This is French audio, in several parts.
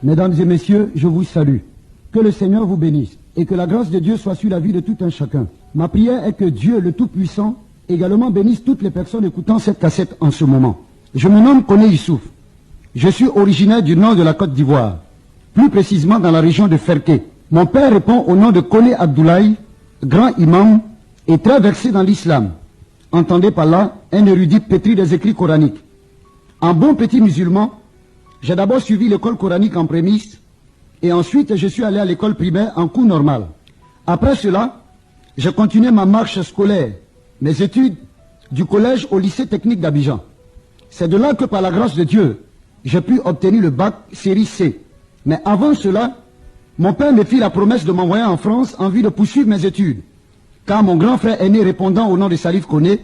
Mesdames et messieurs, je vous salue. Que le Seigneur vous bénisse et que la grâce de Dieu soit sur la vie de tout un chacun. Ma prière est que Dieu, le Tout-Puissant, également bénisse toutes les personnes écoutant cette cassette en ce moment. Je me nomme Koné Youssouf. Je suis originaire du nord de la Côte d'Ivoire, plus précisément dans la région de Ferké. Mon père répond au nom de Koné Abdoulaye, grand imam et très versé dans l'islam. Entendez par là un érudit pétri des écrits coraniques. En bon petit musulman, j'ai d'abord suivi l'école coranique en prémisse et ensuite je suis allé à l'école primaire en cours normal. Après cela, j'ai continué ma marche scolaire, mes études du collège au lycée technique d'Abidjan. C'est de là que par la grâce de Dieu, j'ai pu obtenir le bac série C. Mais avant cela, mon père me fit la promesse de m'envoyer en France en vue de poursuivre mes études. Car mon grand frère aîné répondant au nom de Salif Koné,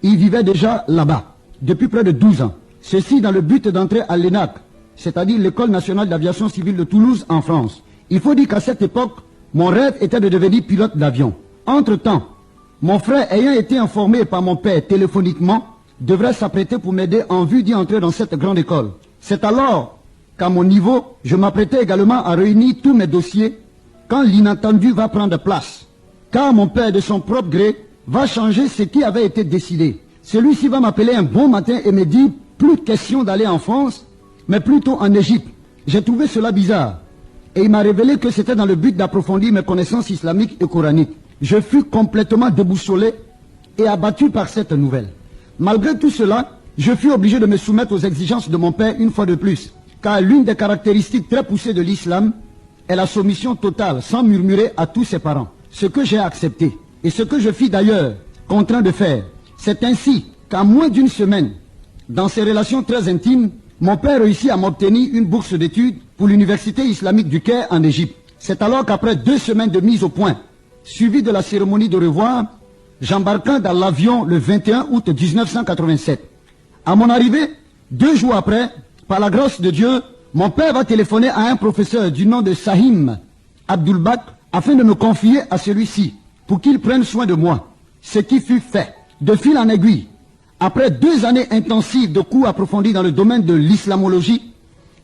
il vivait déjà là-bas, depuis près de 12 ans. Ceci dans le but d'entrer à l'ENAC, c'est-à-dire l'École nationale d'aviation civile de Toulouse en France. Il faut dire qu'à cette époque, mon rêve était de devenir pilote d'avion. Entre-temps, mon frère ayant été informé par mon père téléphoniquement, devrait s'apprêter pour m'aider en vue d'y entrer dans cette grande école. C'est alors qu'à mon niveau, je m'apprêtais également à réunir tous mes dossiers quand l'inattendu va prendre place. Car mon père, de son propre gré, va changer ce qui avait été décidé. Celui-ci va m'appeler un bon matin et me dire plus question d'aller en France, mais plutôt en Égypte. J'ai trouvé cela bizarre. Et il m'a révélé que c'était dans le but d'approfondir mes connaissances islamiques et coraniques. Je fus complètement déboussolé et abattu par cette nouvelle. Malgré tout cela, je fus obligé de me soumettre aux exigences de mon père une fois de plus. Car l'une des caractéristiques très poussées de l'islam est la soumission totale, sans murmurer à tous ses parents. Ce que j'ai accepté, et ce que je fis d'ailleurs contraint de faire. C'est ainsi qu'en moins d'une semaine, dans ces relations très intimes, mon père réussit à m'obtenir une bourse d'études pour l'université islamique du Caire en Égypte. C'est alors qu'après 2 semaines de mise au point, suivie de la cérémonie de revoir, j'embarquai dans l'avion le 21 août 1987. À mon arrivée, 2 jours après, par la grâce de Dieu, mon père va téléphoner à un professeur du nom de Sahim Abdulbak afin de me confier à celui-ci pour qu'il prenne soin de moi. Ce qui fut fait. De fil en aiguille, après 2 années intensives de cours approfondis dans le domaine de l'islamologie,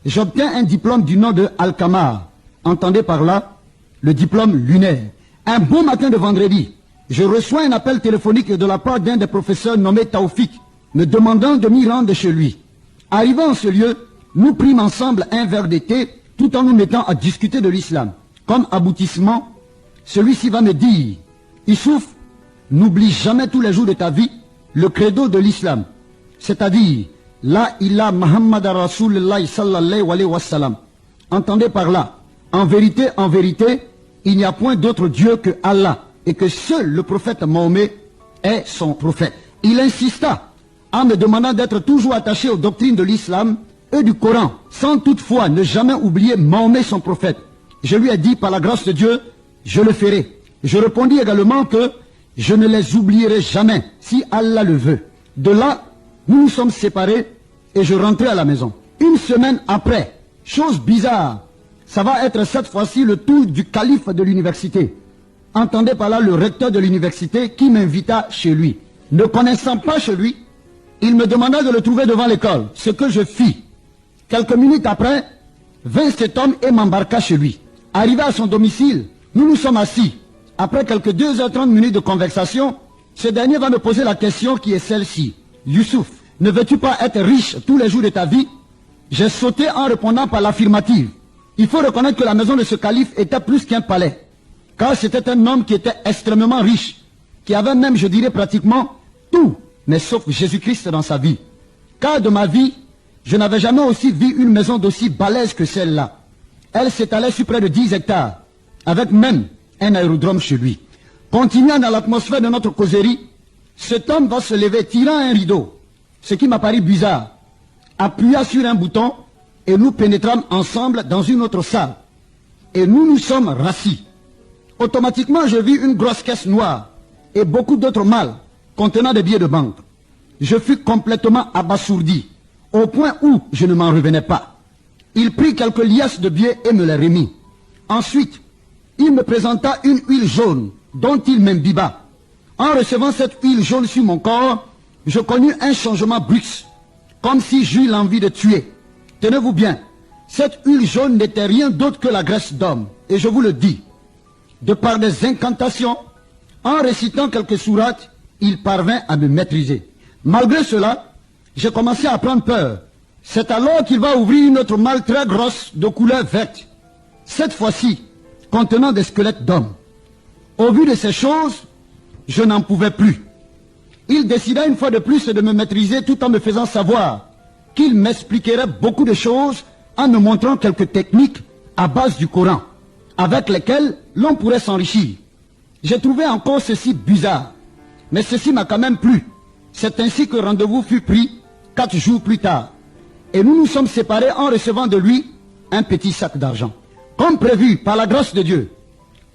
j'obtiens un diplôme du nom de Al-Kamar. Entendez par là le diplôme lunaire. Un bon matin de vendredi, je reçois un appel téléphonique de la part d'un des professeurs nommé Taoufik, me demandant de m'y rendre chez lui. Arrivant en ce lieu, nous prîmes ensemble un verre de thé tout en nous mettant à discuter de l'islam. Comme aboutissement, celui-ci va me dire, Youssouf, n'oublie jamais tous les jours de ta vie le credo de l'islam, c'est-à-dire La ilaha Muhammad Rasulullah sallallahu alayhi wa sallam. Entendez par là, en vérité, il n'y a point d'autre Dieu que Allah et que seul le prophète Mahomet est son prophète. Il insista en me demandant d'être toujours attaché aux doctrines de l'islam et du Coran, sans toutefois ne jamais oublier Mahomet son prophète. Je lui ai dit, par la grâce de Dieu, je le ferai. Je répondis également que je ne les oublierai jamais, si Allah le veut. De là, nous nous sommes séparés et je rentrai à la maison. Une semaine après, chose bizarre, ça va être cette fois-ci le tour du calife de l'université. Entendez par là le recteur de l'université qui m'invita chez lui. Ne connaissant pas chez lui, il me demanda de le trouver devant l'école, ce que je fis. Quelques minutes après, vint cet homme et m'embarqua chez lui. Arrivé à son domicile, nous nous sommes assis. Après quelques 2h30 de conversation, ce dernier va me poser la question qui est celle-ci. Youssouf, ne veux-tu pas être riche tous les jours de ta vie? J'ai sauté en répondant par l'affirmative. Il faut reconnaître que la maison de ce calife était plus qu'un palais. Car c'était un homme qui était extrêmement riche, qui avait même, je dirais pratiquement, tout, mais sauf Jésus-Christ dans sa vie. Car de ma vie, je n'avais jamais aussi vu une maison d'aussi balèze que celle-là. Elle s'étalait sur près de 10 hectares, avec même un aérodrome chez lui. Continuant dans l'atmosphère de notre causerie, cet homme va se lever, tirant un rideau, ce qui m'a paru bizarre, appuya sur un bouton et nous pénétrâmes ensemble dans une autre salle. Et nous nous sommes rassis. Automatiquement, je vis une grosse caisse noire et beaucoup d'autres malles contenant des billets de banque. Je fus complètement abasourdi, au point où je ne m'en revenais pas. Il prit quelques liasses de billets et me les remit. Ensuite, il me présenta une huile jaune dont il m'imbiba. En recevant cette huile jaune sur mon corps, je connus un changement brusque, comme si j'eus l'envie de tuer. Tenez-vous bien, cette huile jaune n'était rien d'autre que la graisse d'homme. Et je vous le dis, de par des incantations, en récitant quelques sourates, il parvint à me maîtriser. Malgré cela, j'ai commencé à prendre peur. C'est alors qu'il va ouvrir une autre malle très grosse de couleur verte, cette fois-ci contenant des squelettes d'hommes. Au vu de ces choses, je n'en pouvais plus. Il décida une fois de plus de me maîtriser tout en me faisant savoir qu'il m'expliquerait beaucoup de choses en me montrant quelques techniques à base du Coran, avec lesquelles l'on pourrait s'enrichir. J'ai trouvé encore ceci bizarre, mais ceci m'a quand même plu. C'est ainsi que rendez-vous fut pris 4 jours plus tard. Et nous nous sommes séparés en recevant de lui un petit sac d'argent. Comme prévu par la grâce de Dieu,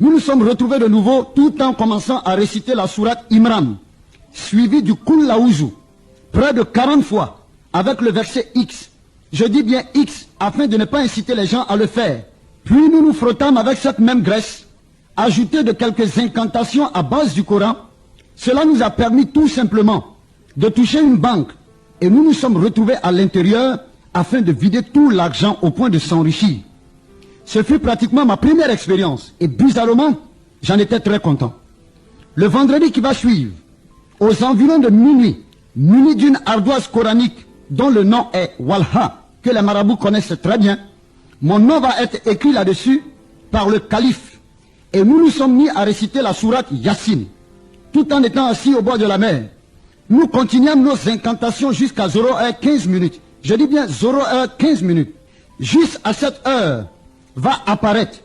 nous nous sommes retrouvés de nouveau tout en commençant à réciter la sourate Imran, suivi du Kul Laouzou, près de 40 fois, avec le verset X. Je dis bien X, afin de ne pas inciter les gens à le faire. Puis nous nous frottâmes avec cette même graisse, ajoutée de quelques incantations à base du Coran. Cela nous a permis tout simplement de toucher une banque, et nous nous sommes retrouvés à l'intérieur afin de vider tout l'argent au point de s'enrichir. Ce fut pratiquement ma première expérience, et bizarrement, j'en étais très content. Le vendredi qui va suivre, aux environs de minuit, muni d'une ardoise coranique dont le nom est Walha, que les marabouts connaissent très bien, mon nom va être écrit là-dessus par le calife. Et nous nous sommes mis à réciter la sourate Yassine, tout en étant assis au bord de la mer. Nous continuons nos incantations jusqu'à 0h15 minutes. Je dis bien 0h15 minutes. Juste à cette heure va apparaître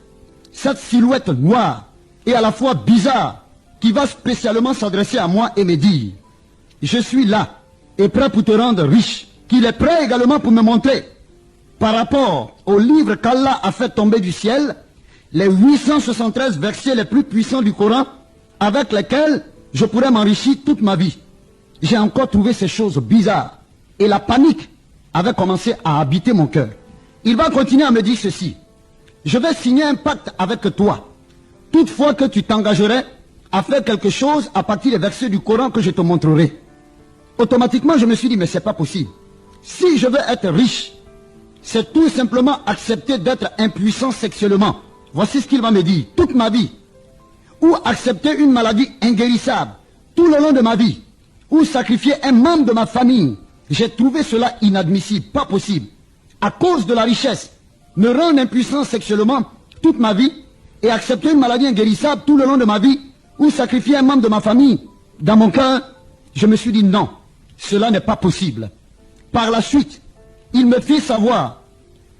cette silhouette noire et à la fois bizarre qui va spécialement s'adresser à moi et me dire: je suis là et prêt pour te rendre riche. Qu'il est prêt également pour me montrer, par rapport au livre qu'Allah a fait tomber du ciel, les 873 versets les plus puissants du Coran avec lesquels je pourrais m'enrichir toute ma vie. J'ai encore trouvé ces choses bizarres et la panique avait commencé à habiter mon cœur. Il va continuer à me dire ceci: je vais signer un pacte avec toi, toutefois que tu t'engagerais à faire quelque chose à partir des versets du Coran que je te montrerai. Automatiquement, je me suis dit, mais c'est pas possible. Si je veux être riche, c'est tout simplement accepter d'être impuissant sexuellement. Voici ce qu'il va me dire, toute ma vie. Ou accepter une maladie inguérissable tout le long de ma vie. Ou sacrifier un membre de ma famille. J'ai trouvé cela inadmissible, pas possible. À cause de la richesse, me rendre impuissant sexuellement toute ma vie et accepter une maladie inguérissable tout le long de ma vie ou sacrifier un membre de ma famille. Dans mon cœur, je me suis dit non, cela n'est pas possible. Par la suite, il me fit savoir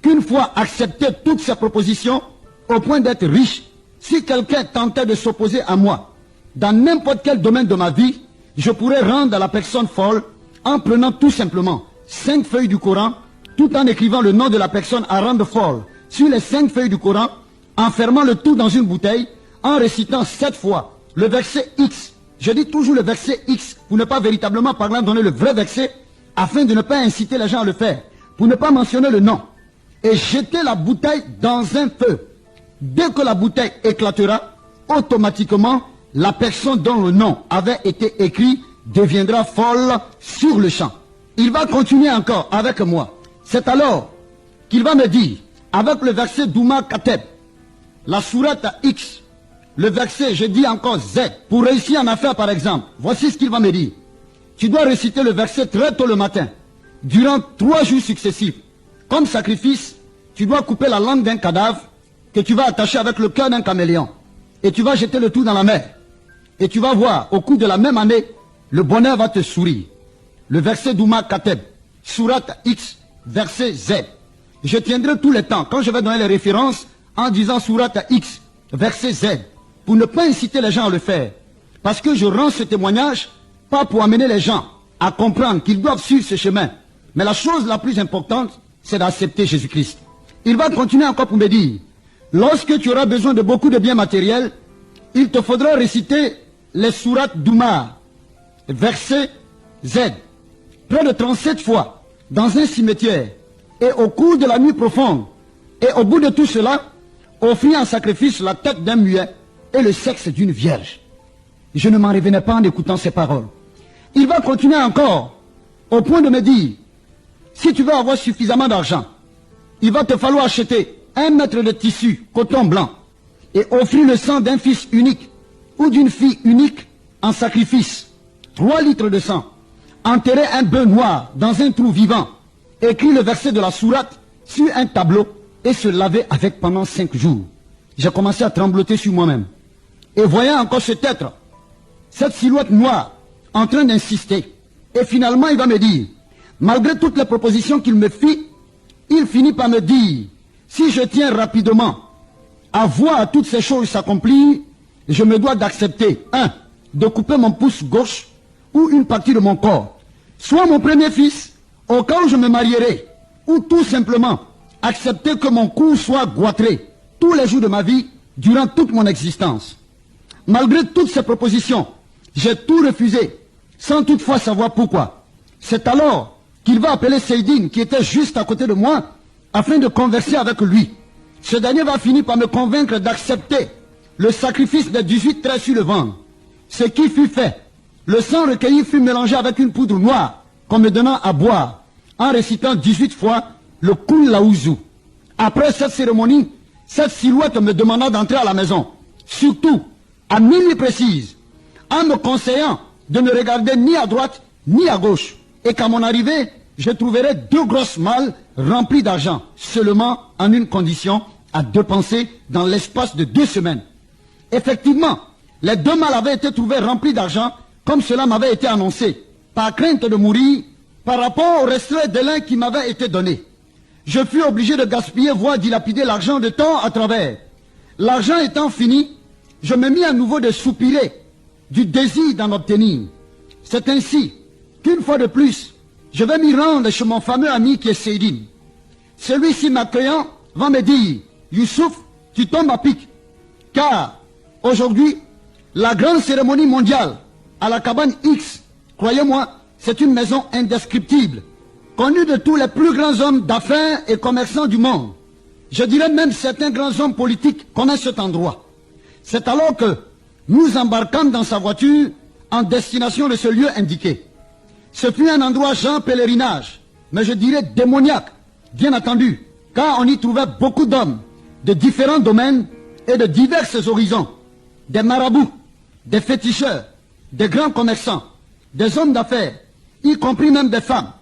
qu'une fois accepté toutes ces propositions, au point d'être riche, si quelqu'un tentait de s'opposer à moi, dans n'importe quel domaine de ma vie, je pourrais rendre la personne folle en prenant tout simplement 5 feuilles du Coran, tout en écrivant le nom de la personne à rendre folle sur les 5 feuilles du Coran, en fermant le tout dans une bouteille, en récitant 7 fois le verset X. Je dis toujours le verset X, pour ne pas véritablement parler, donner le vrai verset, afin de ne pas inciter les gens à le faire, pour ne pas mentionner le nom. Et jeter la bouteille dans un feu. Dès que la bouteille éclatera, automatiquement, la personne dont le nom avait été écrit deviendra folle sur le champ. Il va continuer encore avec moi. C'est alors qu'il va me dire, avec le verset Douma Kateb, la sourate X, le verset, je dis encore Z, pour réussir en affaires par exemple, voici ce qu'il va me dire. Tu dois réciter le verset très tôt le matin, durant 3 jours successifs. Comme sacrifice, tu dois couper la langue d'un cadavre que tu vas attacher avec le cœur d'un caméléon. Et tu vas jeter le tout dans la mer. Et tu vas voir, au cours de la même année, le bonheur va te sourire. Le verset Douma Kateb, sourate X, verset Z. Je tiendrai tout le temps, quand je vais donner les références, en disant sourate X, verset Z, pour ne pas inciter les gens à le faire. Parce que je rends ce témoignage, pas pour amener les gens à comprendre qu'ils doivent suivre ce chemin. Mais la chose la plus importante, c'est d'accepter Jésus-Christ. Il va continuer encore pour me dire, lorsque tu auras besoin de beaucoup de biens matériels, il te faudra réciter les sourates Douma, verset Z, près de 37 fois, dans un cimetière, et au cours de la nuit profonde, et au bout de tout cela, offrir en sacrifice la tête d'un muet et le sexe d'une vierge. Je ne m'en revenais pas en écoutant ces paroles. Il va continuer encore, au point de me dire, si tu veux avoir suffisamment d'argent, il va te falloir acheter 1 mètre de tissu, coton blanc, et offrir le sang d'un fils unique ou d'une fille unique en sacrifice. 3 litres de sang. Enterrer un bœuf noir dans un trou vivant. Écrire le verset de la sourate sur un tableau et se laver avec pendant 5 jours. J'ai commencé à trembloter sur moi-même. Et voyant encore cet être, cette silhouette noire, en train d'insister. Et finalement, il va me dire, malgré toutes les propositions qu'il me fit, il finit par me dire, si je tiens rapidement à voir toutes ces choses s'accomplir, je me dois d'accepter, 1, de couper mon pouce gauche ou une partie de mon corps, soit mon premier fils, au cas où je me marierai, ou tout simplement accepter que mon cou soit goitré tous les jours de ma vie, durant toute mon existence. Malgré toutes ces propositions, j'ai tout refusé, sans toutefois savoir pourquoi. C'est alors qu'il va appeler Seydine, qui était juste à côté de moi, afin de converser avec lui. Ce dernier va finir par me convaincre d'accepter le sacrifice des 18 traits sur le ventre. Ce qui fut fait, le sang recueilli fut mélangé avec une poudre noire, qu'on me donnant à boire, en récitant 18 fois le Kul Laouzou. Après cette cérémonie, cette silhouette me demanda d'entrer à la maison, surtout à minuit précise, en me conseillant de ne regarder ni à droite ni à gauche, et qu'à mon arrivée, je trouverais 2 grosses malles remplies d'argent, seulement en une condition, à dépenser dans l'espace de 2 semaines. Effectivement, les 2 malles avaient été trouvées remplies d'argent, comme cela m'avait été annoncé, par crainte de mourir, par rapport au restrait de lin qui m'avait été donné. Je fus obligé de gaspiller, voire dilapider l'argent de temps à travers. L'argent étant fini, je me mis à nouveau de soupirer, du désir d'en obtenir. C'est ainsi qu'une fois de plus, je vais m'y rendre chez mon fameux ami qui est Seydine. Celui-ci m'accueillant va me dire, Youssouf, tu tombes à pic. Car aujourd'hui, la grande cérémonie mondiale à la cabane X, croyez-moi, c'est une maison indescriptible, connue de tous les plus grands hommes d'affaires et commerçants du monde. Je dirais même certains grands hommes politiques connaissent cet endroit. C'est alors que nous embarquâmes dans sa voiture en destination de ce lieu indiqué. Ce fut un endroit genre pèlerinage, mais je dirais démoniaque, bien entendu, car on y trouvait beaucoup d'hommes de différents domaines et de divers horizons, des marabouts, des féticheurs, des grands commerçants, des hommes d'affaires, y compris même des femmes,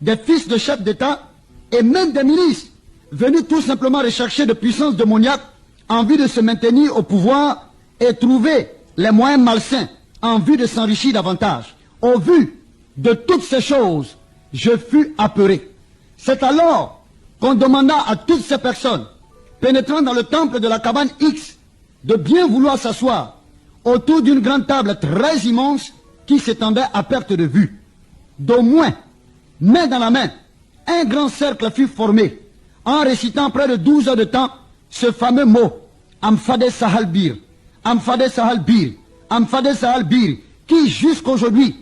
des fils de chefs d'État et même des ministres, venus tout simplement rechercher de puissance démoniaque en vue de se maintenir au pouvoir et trouver les moyens malsains en vue de s'enrichir davantage. Au vu de toutes ces choses, je fus apeuré. C'est alors qu'on demanda à toutes ces personnes pénétrant dans le temple de la cabane X de bien vouloir s'asseoir autour d'une grande table très immense qui s'étendait à perte de vue. D'au moins, main dans la main, un grand cercle fut formé en récitant près de 12 heures de temps ce fameux mot, Amfade Sahal Bir, Amfade Sahal Bir, Amfade Sahal Bir, qui jusqu'aujourd'hui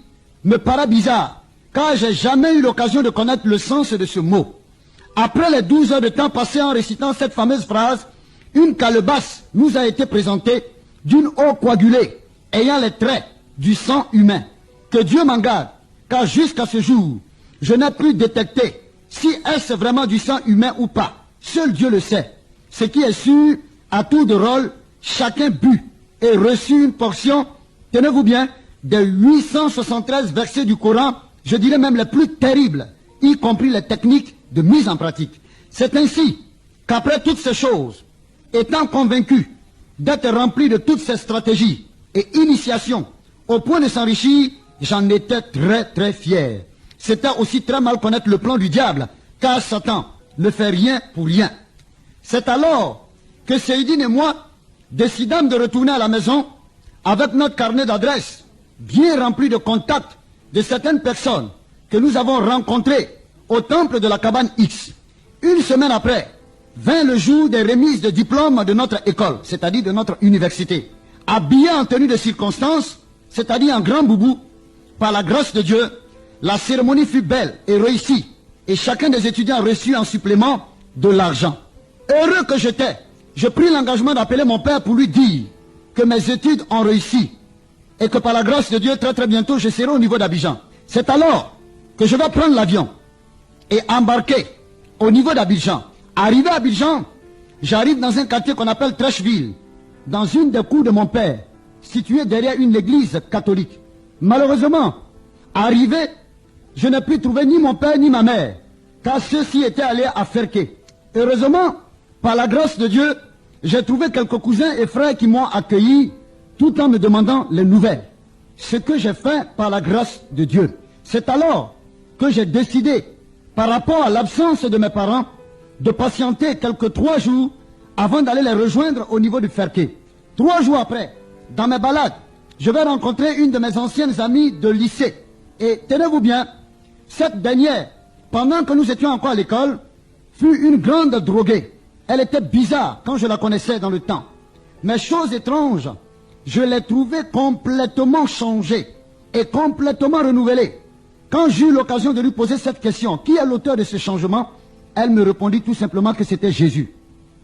me paraît bizarre, car j'ai jamais eu l'occasion de connaître le sens de ce mot. Après les 12 heures de temps passées en récitant cette fameuse phrase, une calebasse nous a été présentée d'une eau coagulée, ayant les traits du sang humain. Que Dieu m'en garde, car jusqu'à ce jour, je n'ai pu détecter si est-ce vraiment du sang humain ou pas. Seul Dieu le sait. Ce qui est sûr, à tour de rôle, chacun but et reçut une portion, tenez-vous bien, des 873 versets du Coran, je dirais même les plus terribles, y compris les techniques de mise en pratique. C'est ainsi qu'après toutes ces choses, étant convaincu d'être rempli de toutes ces stratégies et initiations, au point de s'enrichir, j'en étais très fier. C'était aussi très mal connaître le plan du diable, car Satan ne fait rien pour rien. C'est alors que Seydine et moi décidâmes de retourner à la maison avec notre carnet d'adresses, bien rempli de contacts de certaines personnes que nous avons rencontrées au temple de la cabane X. Une semaine après, vint le jour des remises de diplômes de notre école, c'est-à-dire de notre université. Habillés en tenue de circonstance, c'est-à-dire en grand boubou, par la grâce de Dieu, la cérémonie fut belle et réussie, et chacun des étudiants reçut en supplément de l'argent. Heureux que j'étais, je pris l'engagement d'appeler mon père pour lui dire que mes études ont réussi, et que par la grâce de Dieu, très très bientôt, je serai au niveau d'Abidjan. C'est alors que je vais prendre l'avion et embarquer au niveau d'Abidjan. Arrivé à Abidjan, j'arrive dans un quartier qu'on appelle Trècheville, dans une des cours de mon père, située derrière une église catholique. Malheureusement, arrivé, je n'ai pu trouver ni mon père ni ma mère, car ceux-ci étaient allés à Ferké. Heureusement, par la grâce de Dieu, j'ai trouvé quelques cousins et frères qui m'ont accueilli, tout en me demandant les nouvelles. Ce que j'ai fait par la grâce de Dieu. C'est alors que j'ai décidé, par rapport à l'absence de mes parents, de patienter quelques 3 jours avant d'aller les rejoindre au niveau du Ferké. 3 jours après, dans mes balades, je vais rencontrer une de mes anciennes amies de lycée. Et tenez-vous bien, cette dernière, pendant que nous étions encore à l'école, fut une grande droguée. Elle était bizarre quand je la connaissais dans le temps. Mais chose étrange, je l'ai trouvée complètement changée et complètement renouvelée. Quand j'eus l'occasion de lui poser cette question, qui est l'auteur de ce changement? Elle me répondit tout simplement que c'était Jésus.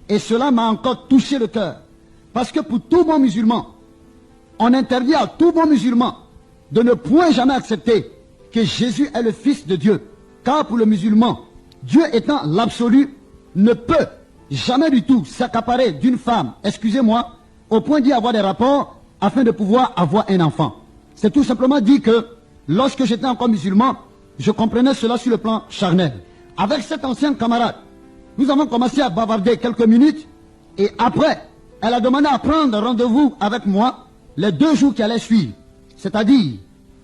Et cela m'a encore touché le cœur. Parce que pour tout bon musulman, on interdit à tout bon musulman de ne point jamais accepter que Jésus est le Fils de Dieu. Car pour le musulman, Dieu étant l'absolu, ne peut jamais du tout s'accaparer d'une femme, excusez-moi, au point d'y avoir des rapports afin de pouvoir avoir un enfant. C'est tout simplement dit que lorsque j'étais encore musulman, je comprenais cela sur le plan charnel. Avec cet ancien camarade, nous avons commencé à bavarder quelques minutes et après, elle a demandé à prendre rendez-vous avec moi les 2 jours qui allaient suivre, c'est-à-dire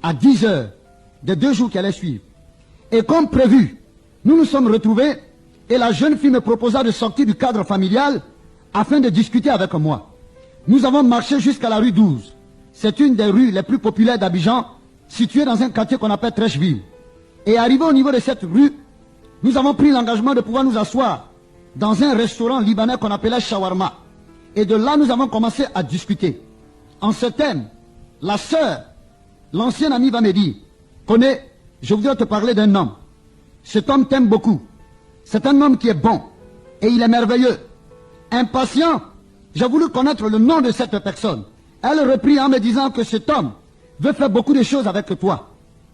à 10 heures des 2 jours qui allaient suivre. Et comme prévu, nous nous sommes retrouvés et la jeune fille me proposa de sortir du cadre familial afin de discuter avec moi. Nous avons marché jusqu'à la rue 12. C'est une des rues les plus populaires d'Abidjan, située dans un quartier qu'on appelle Trècheville. Et arrivé au niveau de cette rue, nous avons pris l'engagement de pouvoir nous asseoir dans un restaurant libanais qu'on appelait Shawarma. Et de là, nous avons commencé à discuter. En ce thème, la sœur, l'ancienne amie va me dire, connais, je voudrais te parler d'un homme. Cet homme t'aime beaucoup. C'est un homme qui est bon. Et il est merveilleux. Impatient, j'ai voulu connaître le nom de cette personne. Elle reprit en me disant que cet homme veut faire beaucoup de choses avec toi.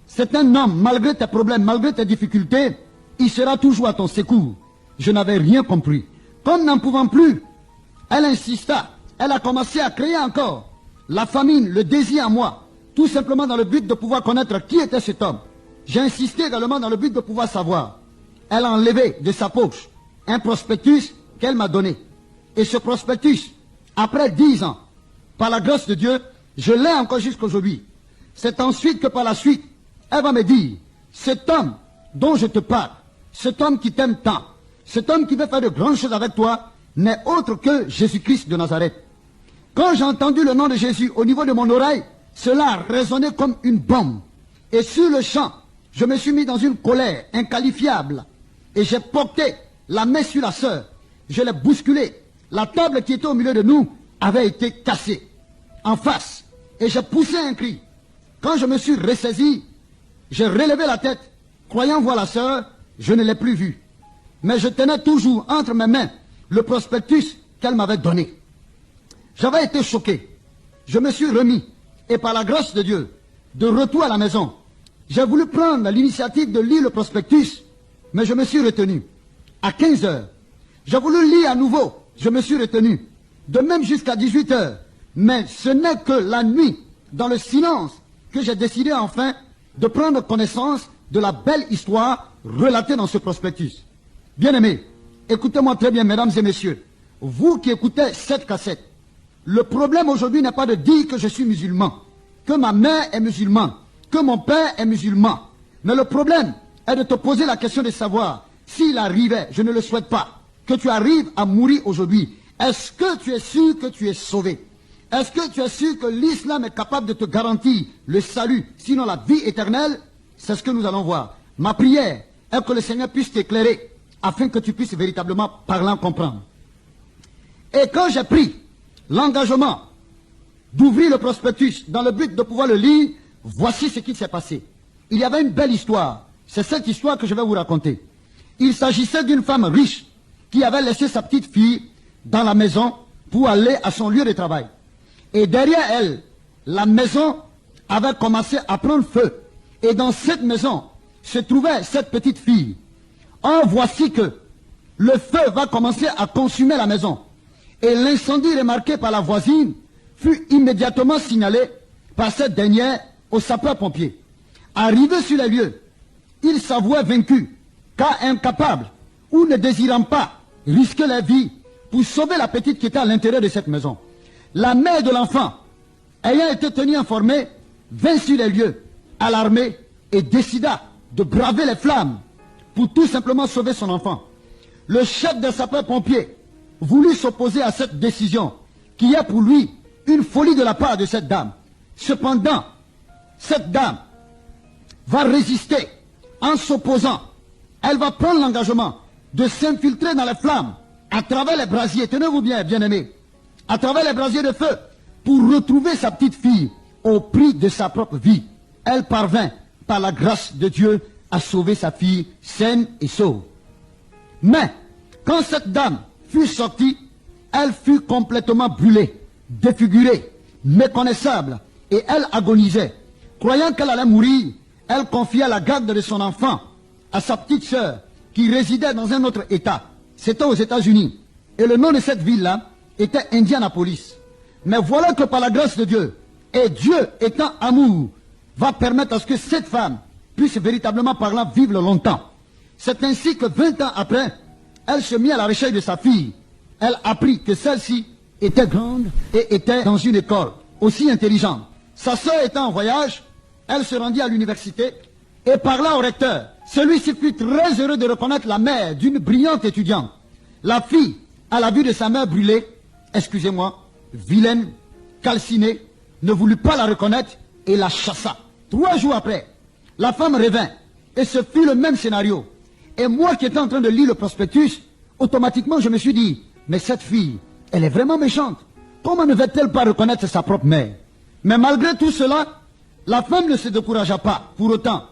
C'est un homme, malgré tes problèmes, malgré tes difficultés, il sera toujours à ton secours. Je n'avais rien compris. Comme n'en pouvant plus, elle insista. Elle a commencé à créer encore la famine, le désir à moi, tout simplement dans le but de pouvoir connaître qui était cet homme. J'ai insisté également dans le but de pouvoir savoir. Elle a enlevé de sa poche un prospectus qu'elle m'a donné. Et ce prospectus, après 10 ans, par la grâce de Dieu, je l'ai encore jusqu'aujourd'hui. C'est ensuite que par la suite, elle va me dire, cet homme dont je te parle, cet homme qui t'aime tant, cet homme qui veut faire de grandes choses avec toi, n'est autre que Jésus-Christ de Nazareth. Quand j'ai entendu le nom de Jésus au niveau de mon oreille, cela a résonné comme une bombe. Et sur le champ, je me suis mis dans une colère inqualifiable. Et j'ai porté la main sur la sœur. Je l'ai bousculée. La table qui était au milieu de nous avait été cassée en face. Et j'ai poussé un cri. Quand je me suis ressaisi, j'ai relevé la tête. Croyant voir la sœur, je ne l'ai plus vue. Mais je tenais toujours entre mes mains le prospectus qu'elle m'avait donné. J'avais été choqué. Je me suis remis. Et par la grâce de Dieu, de retour à la maison, j'ai voulu prendre l'initiative de lire le prospectus, mais je me suis retenu. À 15 heures, j'ai voulu lire à nouveau, je me suis retenu. De même jusqu'à 18 heures. Mais ce n'est que la nuit, dans le silence, que j'ai décidé enfin de prendre connaissance de la belle histoire relatée dans ce prospectus. Bien-aimés, écoutez-moi très bien, mesdames et messieurs. Vous qui écoutez cette cassette, le problème aujourd'hui n'est pas de dire que je suis musulman, que ma mère est musulmane, que mon père est musulman. Mais le problème est de te poser la question de savoir s'il arrivait, je ne le souhaite pas, que tu arrives à mourir aujourd'hui. Est-ce que tu es sûr que tu es sauvé? Est-ce que tu es sûr que l'islam est capable de te garantir le salut, sinon la vie éternelle? C'est ce que nous allons voir. Ma prière est que le Seigneur puisse t'éclairer afin que tu puisses véritablement parler en comprendre. Et quand j'ai pris l'engagement d'ouvrir le prospectus dans le but de pouvoir le lire, voici ce qui s'est passé. Il y avait une belle histoire. C'est cette histoire que je vais vous raconter. Il s'agissait d'une femme riche qui avait laissé sa petite fille dans la maison pour aller à son lieu de travail. Et derrière elle, la maison avait commencé à prendre feu. Et dans cette maison se trouvait cette petite fille. Or, voici que le feu va commencer à consumer la maison. Et l'incendie remarqué par la voisine fut immédiatement signalé par cette dernière aux sapeurs-pompiers. Arrivé sur les lieux, il s'avouait vaincu, car incapable ou ne désirant pas risquer la vie pour sauver la petite qui était à l'intérieur de cette maison. La mère de l'enfant, ayant été tenue informée, vint sur les lieux, alarmée, et décida de braver les flammes pour tout simplement sauver son enfant. Le chef des sapeurs-pompiers voulut s'opposer à cette décision, qui est pour lui une folie de la part de cette dame. Cependant, cette dame va résister en s'opposant. Elle va prendre l'engagement de s'infiltrer dans les flammes à travers les brasiers. Tenez-vous bien, bien-aimés, à travers les brasiers de feu pour retrouver sa petite fille au prix de sa propre vie. Elle parvint, par la grâce de Dieu, à sauver sa fille saine et sauve. Mais, quand cette dame fut sortie, elle fut complètement brûlée, défigurée, méconnaissable, et elle agonisait. Croyant qu'elle allait mourir, elle confia la garde de son enfant à sa petite sœur, qui résidait dans un autre État. C'était aux États-Unis. Et le nom de cette ville-là était Indianapolis. Mais voilà que par la grâce de Dieu, et Dieu étant amour, va permettre à ce que cette femme puisse véritablement parlant vivre longtemps. C'est ainsi que 20 ans après, elle se mit à la recherche de sa fille. Elle apprit que celle-ci était grande et était dans une école aussi intelligente. Sa sœur étant en voyage, elle se rendit à l'université et parla au recteur. Celui-ci fut très heureux de reconnaître la mère d'une brillante étudiante. La fille, à la vue de sa mère brûlée, excusez-moi, vilaine, calcinée, ne voulut pas la reconnaître et la chassa. 3 jours après, la femme revint et ce fut le même scénario. Et moi qui étais en train de lire le prospectus, automatiquement je me suis dit, mais cette fille, elle est vraiment méchante. Comment ne va-t-elle pas reconnaître sa propre mère? Mais malgré tout cela, la femme ne se découragea pas pour autant,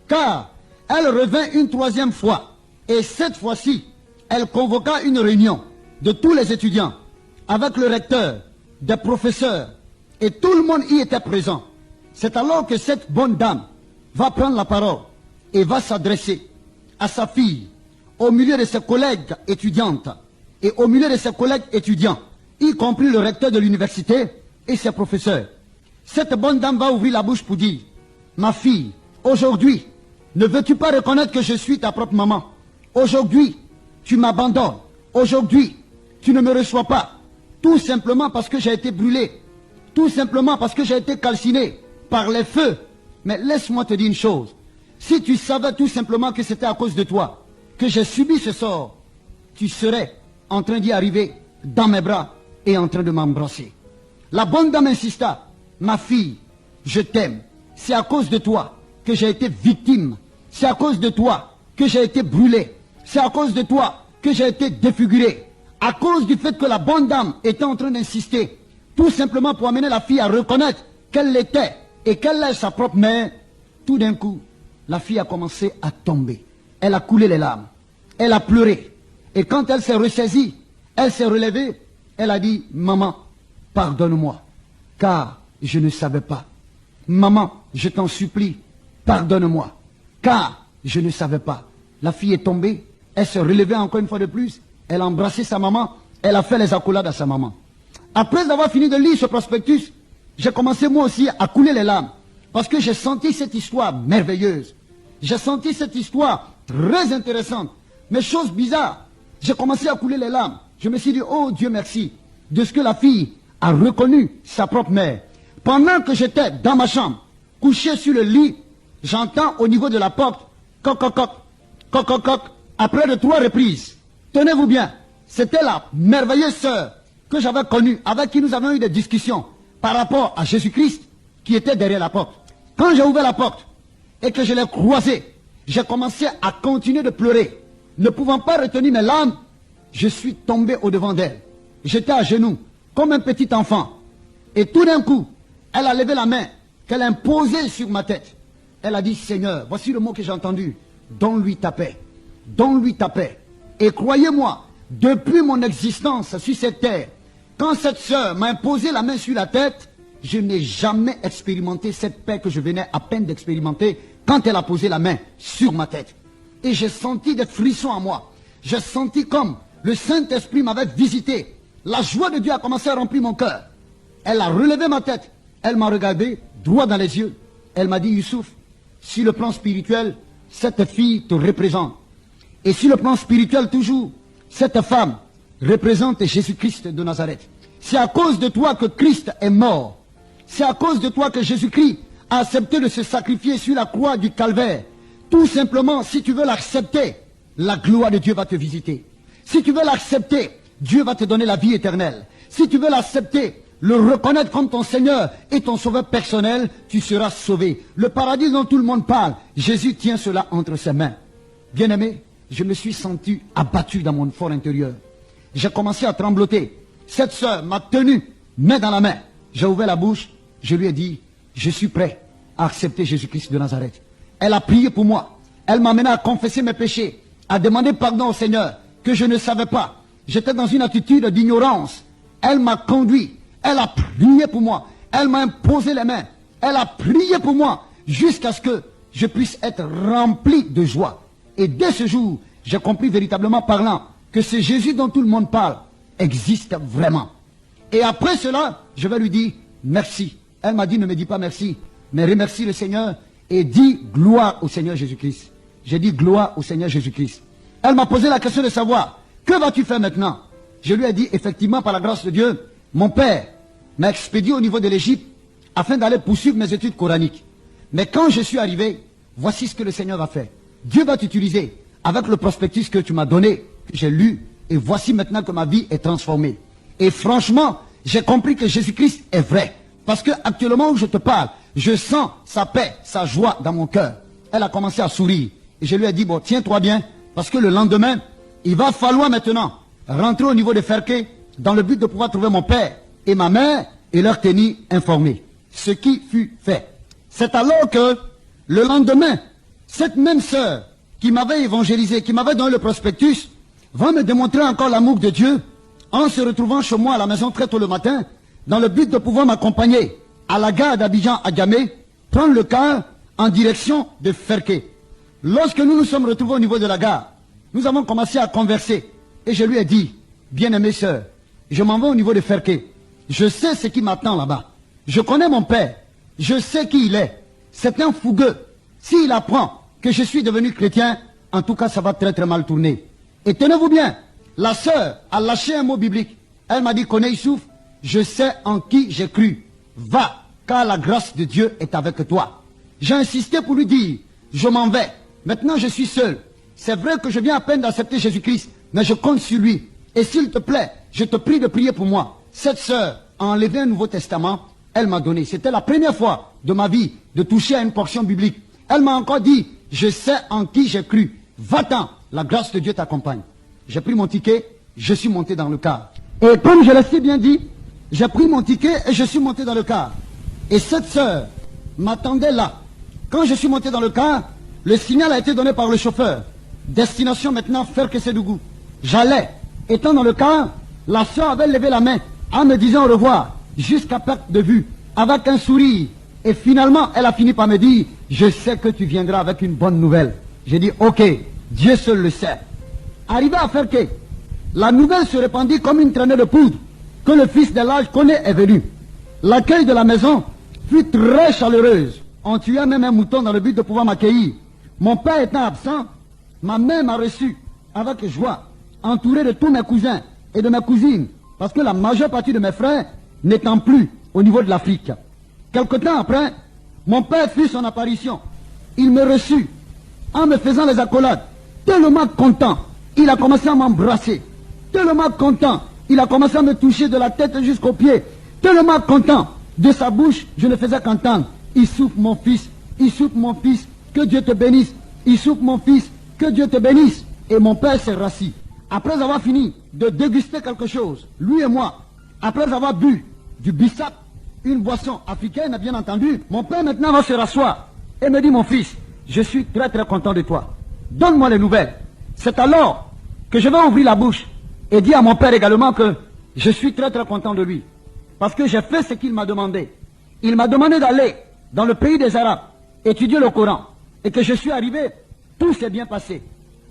car elle revint une 3e fois. Et cette fois-ci, elle convoqua une réunion de tous les étudiants, avec le recteur, des professeurs, et tout le monde y était présent. C'est alors que cette bonne dame va prendre la parole et va s'adresser à sa fille, au milieu de ses collègues étudiantes et au milieu de ses collègues étudiants, y compris le recteur de l'université et ses professeurs. Cette bonne dame va ouvrir la bouche pour dire, ma fille, aujourd'hui, ne veux-tu pas reconnaître que je suis ta propre maman? Aujourd'hui, tu m'abandonnes. Aujourd'hui, tu ne me reçois pas. Tout simplement parce que j'ai été brûlé. Tout simplement parce que j'ai été calciné par les feux. Mais laisse-moi te dire une chose. Si tu savais tout simplement que c'était à cause de toi que j'ai subi ce sort, tu serais en train d'y arriver dans mes bras et en train de m'embrasser. La bonne dame insista. Ma fille, je t'aime. C'est à cause de toi que j'ai été victime. C'est à cause de toi que j'ai été brûlé. C'est à cause de toi que j'ai été défiguré. À cause du fait que la bonne dame était en train d'insister, tout simplement pour amener la fille à reconnaître qu'elle l'était et qu'elle est sa propre mère, tout d'un coup, la fille a commencé à tomber. Elle a coulé les larmes. Elle a pleuré. Et quand elle s'est ressaisie, elle s'est relevée, elle a dit, maman, pardonne-moi, car je ne savais pas. Maman, je t'en supplie, pardonne-moi, car je ne savais pas. La fille est tombée, elle s'est relevée encore une fois de plus, elle a embrassé sa maman, elle a fait les accolades à sa maman. Après avoir fini de lire ce prospectus, j'ai commencé moi aussi à couler les larmes, parce que j'ai senti cette histoire merveilleuse. J'ai senti cette histoire très intéressante, mais chose bizarre, j'ai commencé à couler les larmes. Je me suis dit, oh Dieu merci, de ce que la fille a reconnu sa propre mère. Pendant que j'étais dans ma chambre, couché sur le lit, j'entends au niveau de la porte, coq, coq, coq, coq, coq, coq, après de 3 reprises. Tenez-vous bien, c'était la merveilleuse sœur que j'avais connue, avec qui nous avions eu des discussions par rapport à Jésus-Christ qui était derrière la porte. Quand j'ai ouvert la porte et que je l'ai croisée, j'ai commencé à continuer de pleurer. Ne pouvant pas retenir mes larmes, je suis tombé au-devant d'elle. J'étais à genoux, comme un petit enfant. Et tout d'un coup, elle a levé la main qu'elle a imposée sur ma tête. Elle a dit, Seigneur, voici le mot que j'ai entendu, donne-lui ta paix. Donne-lui ta paix. Et croyez-moi, depuis mon existence sur cette terre, quand cette sœur m'a imposé la main sur la tête, je n'ai jamais expérimenté cette paix que je venais à peine d'expérimenter quand elle a posé la main sur ma tête. Et j'ai senti des frissons en moi. J'ai senti comme le Saint-Esprit m'avait visité. La joie de Dieu a commencé à remplir mon cœur. Elle a relevé ma tête. Elle m'a regardé droit dans les yeux. Elle m'a dit, Youssouf, sur le plan spirituel, cette fille te représente. Et sur le plan spirituel toujours, cette femme représente Jésus-Christ de Nazareth. C'est à cause de toi que Christ est mort. C'est à cause de toi que Jésus-Christ a accepté de se sacrifier sur la croix du calvaire. Tout simplement, si tu veux l'accepter, la gloire de Dieu va te visiter. Si tu veux l'accepter, Dieu va te donner la vie éternelle. Si tu veux l'accepter, le reconnaître comme ton Seigneur et ton Sauveur personnel, tu seras sauvé. Le paradis dont tout le monde parle, Jésus tient cela entre ses mains. Bien-aimé, je me suis senti abattu dans mon fort intérieur. J'ai commencé à trembloter. Cette sœur m'a tenu, main dans la main. J'ai ouvert la bouche, je lui ai dit, je suis prêt à accepter Jésus-Christ de Nazareth. Elle a prié pour moi. Elle m'a amené à confesser mes péchés, à demander pardon au Seigneur, que je ne savais pas. J'étais dans une attitude d'ignorance. Elle m'a conduit. Elle a prié pour moi. Elle m'a imposé les mains. Elle a prié pour moi jusqu'à ce que je puisse être rempli de joie. Et dès ce jour, j'ai compris véritablement parlant que ce Jésus dont tout le monde parle existe vraiment. Et après cela, je vais lui dire merci. Elle m'a dit ne me dis pas merci, mais remercie le Seigneur et dis gloire au Seigneur Jésus-Christ. J'ai dit gloire au Seigneur Jésus-Christ. Elle m'a posé la question de savoir, que vas-tu faire maintenant? Je lui ai dit effectivement par la grâce de Dieu, mon père m'a expédié au niveau de l'Égypte afin d'aller poursuivre mes études coraniques. Mais quand je suis arrivé, voici ce que le Seigneur va faire. Dieu va t'utiliser avec le prospectus que tu m'as donné, que j'ai lu, et voici maintenant que ma vie est transformée. Et franchement, j'ai compris que Jésus-Christ est vrai. Parce que actuellement où je te parle, je sens sa paix, sa joie dans mon cœur. Elle a commencé à sourire. Et je lui ai dit, bon, tiens-toi bien, parce que le lendemain, il va falloir maintenant rentrer au niveau de Ferké, dans le but de pouvoir trouver mon père et ma mère et leur tenir informés. Ce qui fut fait. C'est alors que, le lendemain, cette même sœur qui m'avait évangélisé, qui m'avait donné le prospectus, va me démontrer encore l'amour de Dieu en se retrouvant chez moi à la maison très tôt le matin, dans le but de pouvoir m'accompagner à la gare d'Abidjan à Gamé, prendre le car en direction de Ferké. Lorsque nous nous sommes retrouvés au niveau de la gare, nous avons commencé à converser. Et je lui ai dit, bien-aimée sœur, je m'en vais au niveau de Ferké. Je sais ce qui m'attend là-bas. Je connais mon père. Je sais qui il est. C'est un fougueux. S'il apprend que je suis devenu chrétien, en tout cas, ça va très très mal tourner. Et tenez-vous bien, la sœur a lâché un mot biblique. Elle m'a dit, connais Youssouf, je sais en qui j'ai cru. Va, car la grâce de Dieu est avec toi. J'ai insisté pour lui dire, je m'en vais. Maintenant, je suis seul. C'est vrai que je viens à peine d'accepter Jésus-Christ, mais je compte sur lui. Et s'il te plaît, je te prie de prier pour moi. Cette sœur a enlevé un Nouveau Testament. Elle m'a donné. C'était la première fois de ma vie de toucher à une portion biblique. Elle m'a encore dit, je sais en qui j'ai cru. Va-t'en, la grâce de Dieu t'accompagne. J'ai pris mon ticket, je suis monté dans le car. Et comme je l'ai si bien dit, j'ai pris mon ticket et je suis monté dans le car. Et cette sœur m'attendait là. Quand je suis monté dans le car, le signal a été donné par le chauffeur. Destination maintenant Ferké-Sédougou. J'allais. Étant dans le car, la sœur avait levé la main en me disant au revoir, jusqu'à perte de vue, avec un sourire. Et finalement, elle a fini par me dire, je sais que tu viendras avec une bonne nouvelle. J'ai dit, ok, Dieu seul le sait. Arrivé à Ferké, la nouvelle se répandit comme une traînée de poudre, que le fils de l'âge connaît est venu. L'accueil de la maison fut très chaleureuse. On tuait même un mouton dans le but de pouvoir m'accueillir. Mon père étant absent, ma mère m'a reçu avec joie, entouré de tous mes cousins et de mes cousines, parce que la majeure partie de mes frères n'étant plus au niveau de l'Afrique. Quelque temps après, mon père fit son apparition. Il me reçut en me faisant les accolades. Tellement content, il a commencé à m'embrasser. Tellement content, il a commencé à me toucher de la tête jusqu'aux pieds. Tellement content, de sa bouche, je ne faisais qu'entendre. Youssouf mon fils, Youssouf mon fils, que Dieu te bénisse. Youssouf mon fils, que Dieu te bénisse. Et mon père s'est rassis. Après avoir fini de déguster quelque chose, lui et moi, après avoir bu du bissap, une boisson africaine, bien entendu, mon père maintenant va se rasseoir et me dit, mon fils, je suis très très content de toi. Donne-moi les nouvelles. C'est alors que je vais ouvrir la bouche et dire à mon père également que je suis très très content de lui. Parce que j'ai fait ce qu'il m'a demandé. il m'a demandé d'aller dans le pays des Arabes, étudier le Coran, et que je suis arrivé, tout s'est bien passé.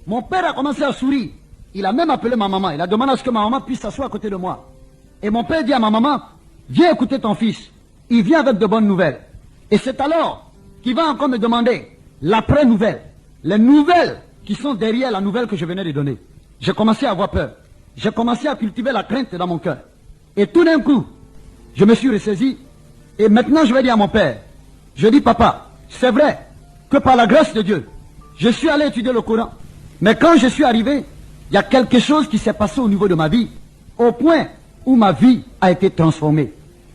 Mon père a commencé à sourire. Il a même appelé ma maman. Il a demandé à ce que ma maman puisse s'asseoir à côté de moi. Et mon père dit à ma maman, viens écouter ton fils. Il vient avec de bonnes nouvelles. Et c'est alors qu'il va encore me demander l'après-nouvelle. Les nouvelles qui sont derrière la nouvelle que je venais de donner. J'ai commencé à avoir peur. J'ai commencé à cultiver la crainte dans mon cœur. Et tout d'un coup, je me suis ressaisi. Et maintenant, je vais dire à mon père, je dis, papa, c'est vrai que par la grâce de Dieu, je suis allé étudier le Coran. Mais quand je suis arrivé, il y a quelque chose qui s'est passé au niveau de ma vie, au point où ma vie a été transformée.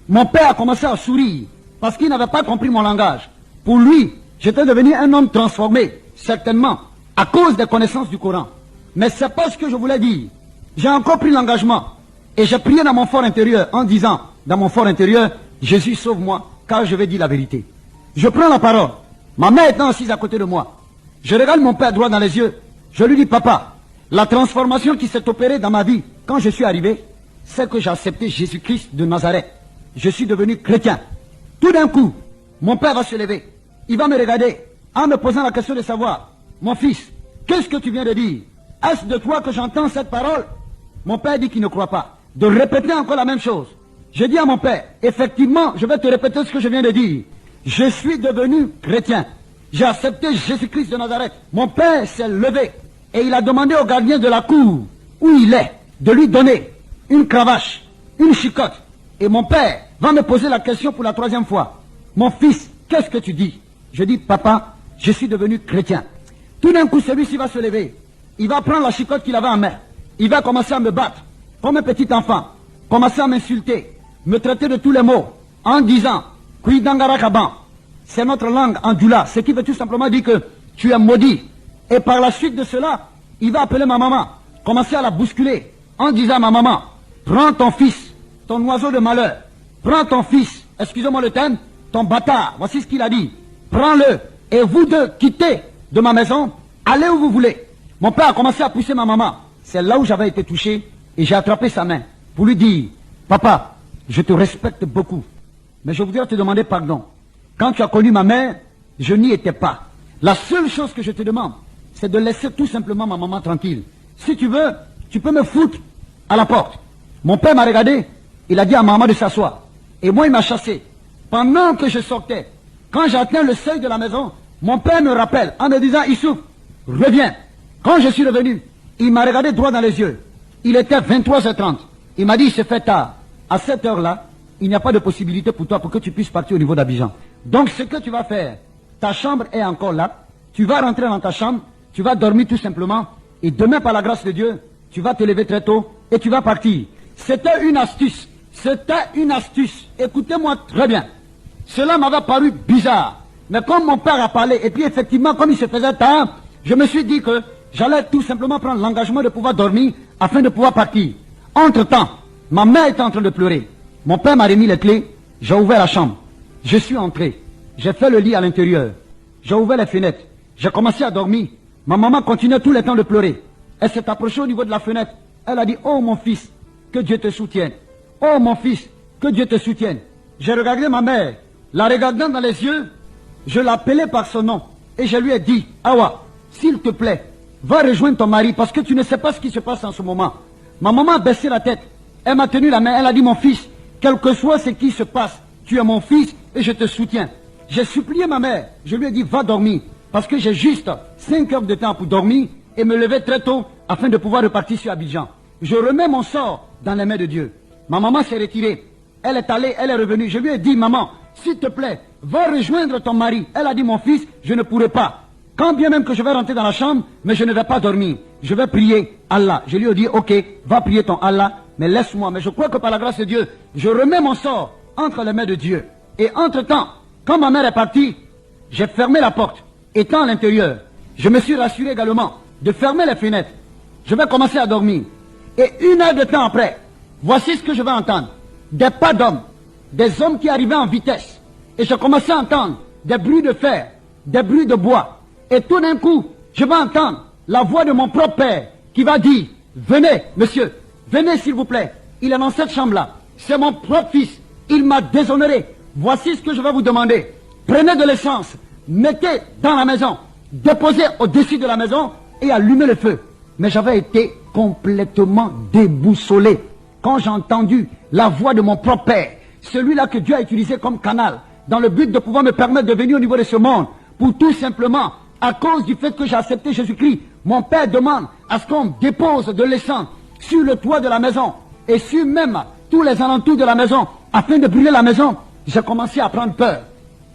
Mon père a commencé à sourire, parce qu'il n'avait pas compris mon langage. Pour lui, j'étais devenu un homme transformé, certainement, à cause des connaissances du Coran. Mais c'est pas ce que je voulais dire. J'ai encore pris l'engagement, et j'ai prié dans mon fort intérieur, en disant, dans mon fort intérieur, Jésus sauve-moi, car je vais dire la vérité. Je prends la parole, ma mère étant assise à côté de moi. Je regarde mon père droit dans les yeux, je lui dis, papa, la transformation qui s'est opérée dans ma vie, quand je suis arrivé, c'est que j'ai accepté Jésus-Christ de Nazareth. Je suis devenu chrétien. Tout d'un coup, mon père va se lever. Il va me regarder en me posant la question de savoir, mon fils, qu'est-ce que tu viens de dire? Est-ce de toi que j'entends cette parole? Mon père dit qu'il ne croit pas. De répéter encore la même chose. Je dis à mon père, effectivement, je vais te répéter ce que je viens de dire. Je suis devenu chrétien. J'ai accepté Jésus-Christ de Nazareth. Mon père s'est levé et il a demandé au gardien de la cour où il est de lui donner une cravache, une chicotte. Et mon père va me poser la question pour la troisième fois. Mon fils, qu'est-ce que tu dis? Je dis, papa, je suis devenu chrétien. Tout d'un coup, celui-ci va se lever. Il va prendre la chicotte qu'il avait en main. Il va commencer à me battre comme un petit enfant. Commencer à m'insulter, me traiter de tous les mots en disant, Kuidangarakaban, c'est notre langue en djoula, ce qui veut tout simplement dire que tu es maudit. Et par la suite de cela, il va appeler ma maman, commencer à la bousculer en disant à ma maman, prends ton fils, ton oiseau de malheur, prends ton fils, excusez-moi le terme, ton bâtard, voici ce qu'il a dit, prends-le et vous deux quittez de ma maison, allez où vous voulez. Mon père a commencé à pousser ma maman, c'est là où j'avais été touché et j'ai attrapé sa main pour lui dire, papa, je te respecte beaucoup, mais je voudrais te demander pardon. Quand tu as connu ma mère, je n'y étais pas. La seule chose que je te demande, c'est de laisser tout simplement ma maman tranquille. Si tu veux, tu peux me foutre à la porte. Mon père m'a regardé, il a dit à ma maman de s'asseoir. Et moi, il m'a chassé. Pendant que je sortais, quand j'ai atteint le seuil de la maison, mon père me rappelle en me disant, Issouf, reviens. Quand je suis revenu, il m'a regardé droit dans les yeux. Il était 23h30. Il m'a dit, il se fait tard. À cette heure-là, il n'y a pas de possibilité pour toi pour que tu puisses partir au niveau d'Abidjan. Donc ce que tu vas faire, ta chambre est encore là, tu vas rentrer dans ta chambre, tu vas dormir tout simplement, et demain par la grâce de Dieu, tu vas te lever très tôt et tu vas partir. C'était une astuce, écoutez-moi très bien. Cela m'avait paru bizarre, mais comme mon père a parlé, et puis effectivement comme il se faisait tard, je me suis dit que j'allais tout simplement prendre l'engagement de pouvoir dormir afin de pouvoir partir. Entre-temps, ma mère était en train de pleurer. Mon père m'a remis les clés, j'ai ouvert la chambre. Je suis entré, j'ai fait le lit à l'intérieur. J'ai ouvert les fenêtres, j'ai commencé à dormir. Ma maman continuait tout le temps de pleurer. Elle s'est approchée au niveau de la fenêtre. Elle a dit, oh mon fils, que Dieu te soutienne. Oh mon fils, que Dieu te soutienne. J'ai regardé ma mère, la regardant dans les yeux, je l'appelais par son nom. Et je lui ai dit, Awa, s'il te plaît, va rejoindre ton mari parce que tu ne sais pas ce qui se passe en ce moment. Ma maman a baissé la tête. Elle m'a tenu la main, elle a dit, mon fils, quel que soit ce qui se passe, tu es mon fils et je te soutiens. J'ai supplié ma mère, je lui ai dit, va dormir, parce que j'ai juste 5 heures de temps pour dormir et me lever très tôt afin de pouvoir repartir sur Abidjan. Je remets mon sort dans les mains de Dieu. Ma maman s'est retirée, elle est allée, elle est revenue. Je lui ai dit, maman, s'il te plaît, va rejoindre ton mari. Elle a dit, mon fils, je ne pourrai pas. Quand bien même que je vais rentrer dans la chambre, mais je ne vais pas dormir. Je vais prier Allah. Je lui ai dit, ok, va prier ton Allah, mais laisse-moi. Mais je crois que par la grâce de Dieu, je remets mon sort entre les mains de Dieu. Et entre-temps, quand ma mère est partie, j'ai fermé la porte. Étant à l'intérieur, je me suis rassuré également de fermer les fenêtres. Je vais commencer à dormir. Et 1 heure de temps après, voici ce que je vais entendre. Des pas d'hommes, des hommes qui arrivaient en vitesse. Et je commençais à entendre des bruits de fer, des bruits de bois. Et tout d'un coup, je vais entendre la voix de mon propre père qui va dire, venez, monsieur, venez s'il vous plaît. Il est dans cette chambre-là. C'est mon propre fils. Il m'a déshonoré. voici ce que je vais vous demander. Prenez de l'essence, mettez dans la maison, déposez au-dessus de la maison et allumez le feu. Mais j'avais été complètement déboussolé quand j'ai entendu la voix de mon propre père, celui-là que Dieu a utilisé comme canal, dans le but de pouvoir me permettre de venir au niveau de ce monde, pour tout simplement, à cause du fait que j'ai accepté Jésus-Christ, mon père demande à ce qu'on dépose de l'essence sur le toit de la maison et sur même tous les alentours de la maison, afin de brûler la maison. J'ai commencé à prendre peur.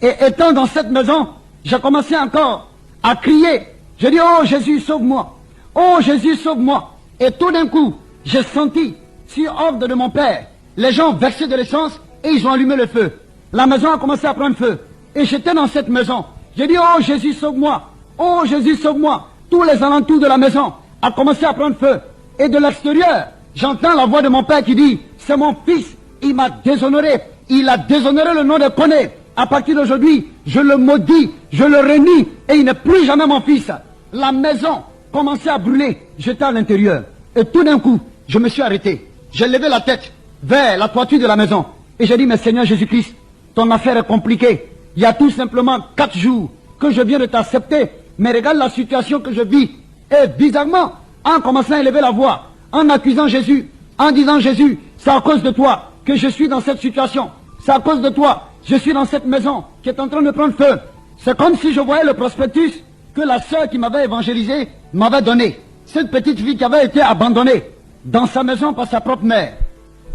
Et étant dans cette maison, j'ai commencé encore à crier. J'ai dit, oh Jésus, sauve-moi. Oh Jésus, sauve-moi. Et tout d'un coup, j'ai senti, sur ordre de mon père, les gens verser de l'essence et ils ont allumé le feu. La maison a commencé à prendre feu. Et j'étais dans cette maison. J'ai dit, oh Jésus, sauve-moi. Oh Jésus, sauve-moi. Tous les alentours de la maison a commencé à prendre feu. Et de l'extérieur, j'entends la voix de mon père qui dit, c'est mon fils, il m'a déshonoré. Il a déshonoré le nom de Koné. À partir d'aujourd'hui, je le maudis, je le renie, et il n'est plus jamais mon fils. La maison commençait à brûler. J'étais à l'intérieur. Et tout d'un coup, je me suis arrêté. J'ai levé la tête vers la toiture de la maison. Et j'ai dit, mais Seigneur Jésus-Christ, ton affaire est compliquée. Il y a tout simplement 4 jours que je viens de t'accepter. Mais regarde la situation que je vis. Et bizarrement, en commençant à élever la voix, en accusant Jésus, en disant, Jésus, c'est à cause de toi que je suis dans cette situation. C'est à cause de toi, je suis dans cette maison qui est en train de prendre feu. C'est comme si je voyais le prospectus que la sœur qui m'avait évangélisé m'avait donné. Cette petite fille qui avait été abandonnée dans sa maison par sa propre mère.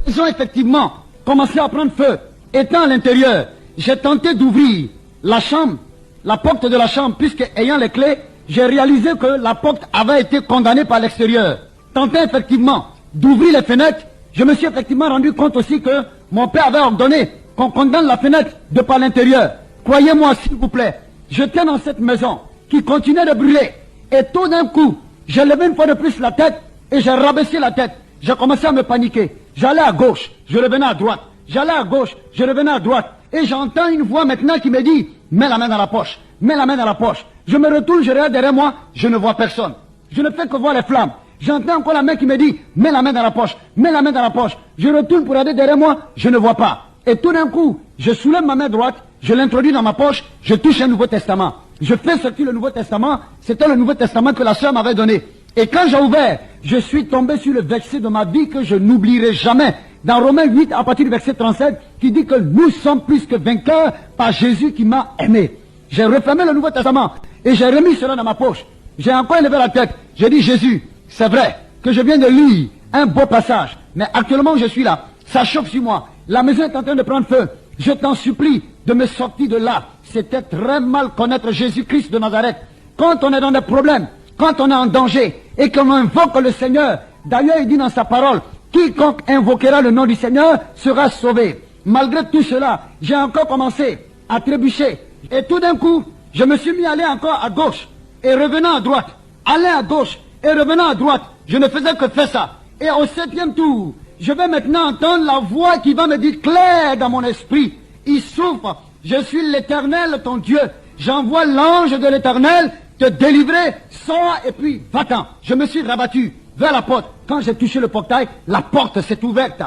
Ils ont effectivement commencé à prendre feu. Étant à l'intérieur, j'ai tenté d'ouvrir la chambre, la porte de la chambre, puisque ayant les clés, j'ai réalisé que la porte avait été condamnée par l'extérieur. Tentant effectivement d'ouvrir les fenêtres, je me suis effectivement rendu compte aussi que mon père avait ordonné qu'on condamne la fenêtre de par l'intérieur. Croyez-moi s'il vous plaît, j'étais dans cette maison qui continuait de brûler. Et tout d'un coup, j'ai levé une fois de plus la tête et j'ai rabaissé la tête. J'ai commencé à me paniquer. J'allais à gauche, je revenais à droite. J'allais à gauche, je revenais à droite. Et j'entends une voix maintenant qui me dit, mets la main dans la poche, mets la main dans la poche. Je me retourne, je regarde derrière moi, je ne vois personne. Je ne fais que voir les flammes. J'entends encore la main qui me dit, mets la main dans la poche, mets la main dans la poche. Je retourne pour regarder derrière moi, je ne vois pas. Et tout d'un coup, je soulève ma main droite, je l'introduis dans ma poche, je touche un Nouveau Testament. Je fais sortir le Nouveau Testament, c'était le Nouveau Testament que la sœur m'avait donné. Et quand j'ai ouvert, je suis tombé sur le verset de ma vie que je n'oublierai jamais. Dans Romains 8, à partir du verset 37, qui dit que nous sommes plus que vainqueurs par Jésus qui m'a aimé. J'ai refermé le Nouveau Testament et j'ai remis cela dans ma poche. J'ai encore élevé la tête. J'ai dit, Jésus, c'est vrai que je viens de lire un beau passage, mais actuellement où je suis là, ça chauffe sur moi. La maison est en train de prendre feu. Je t'en supplie de me sortir de là. C'était très mal connaître Jésus-Christ de Nazareth. Quand on est dans des problèmes, quand on est en danger et qu'on invoque le Seigneur, d'ailleurs il dit dans sa parole, quiconque invoquera le nom du Seigneur sera sauvé. Malgré tout cela, j'ai encore commencé à trébucher. Et tout d'un coup, je me suis mis à aller encore à gauche et revenant à droite. Aller à gauche et revenant à droite. Je ne faisais que faire ça. Et au 7e tour, je vais maintenant entendre la voix qui va me dire clair dans mon esprit. Il souffre. Je suis l'Éternel, ton Dieu. J'envoie l'ange de l'Éternel te délivrer. Sors et puis va-t'en. Je me suis rabattu vers la porte. Quand j'ai touché le portail, la porte s'est ouverte.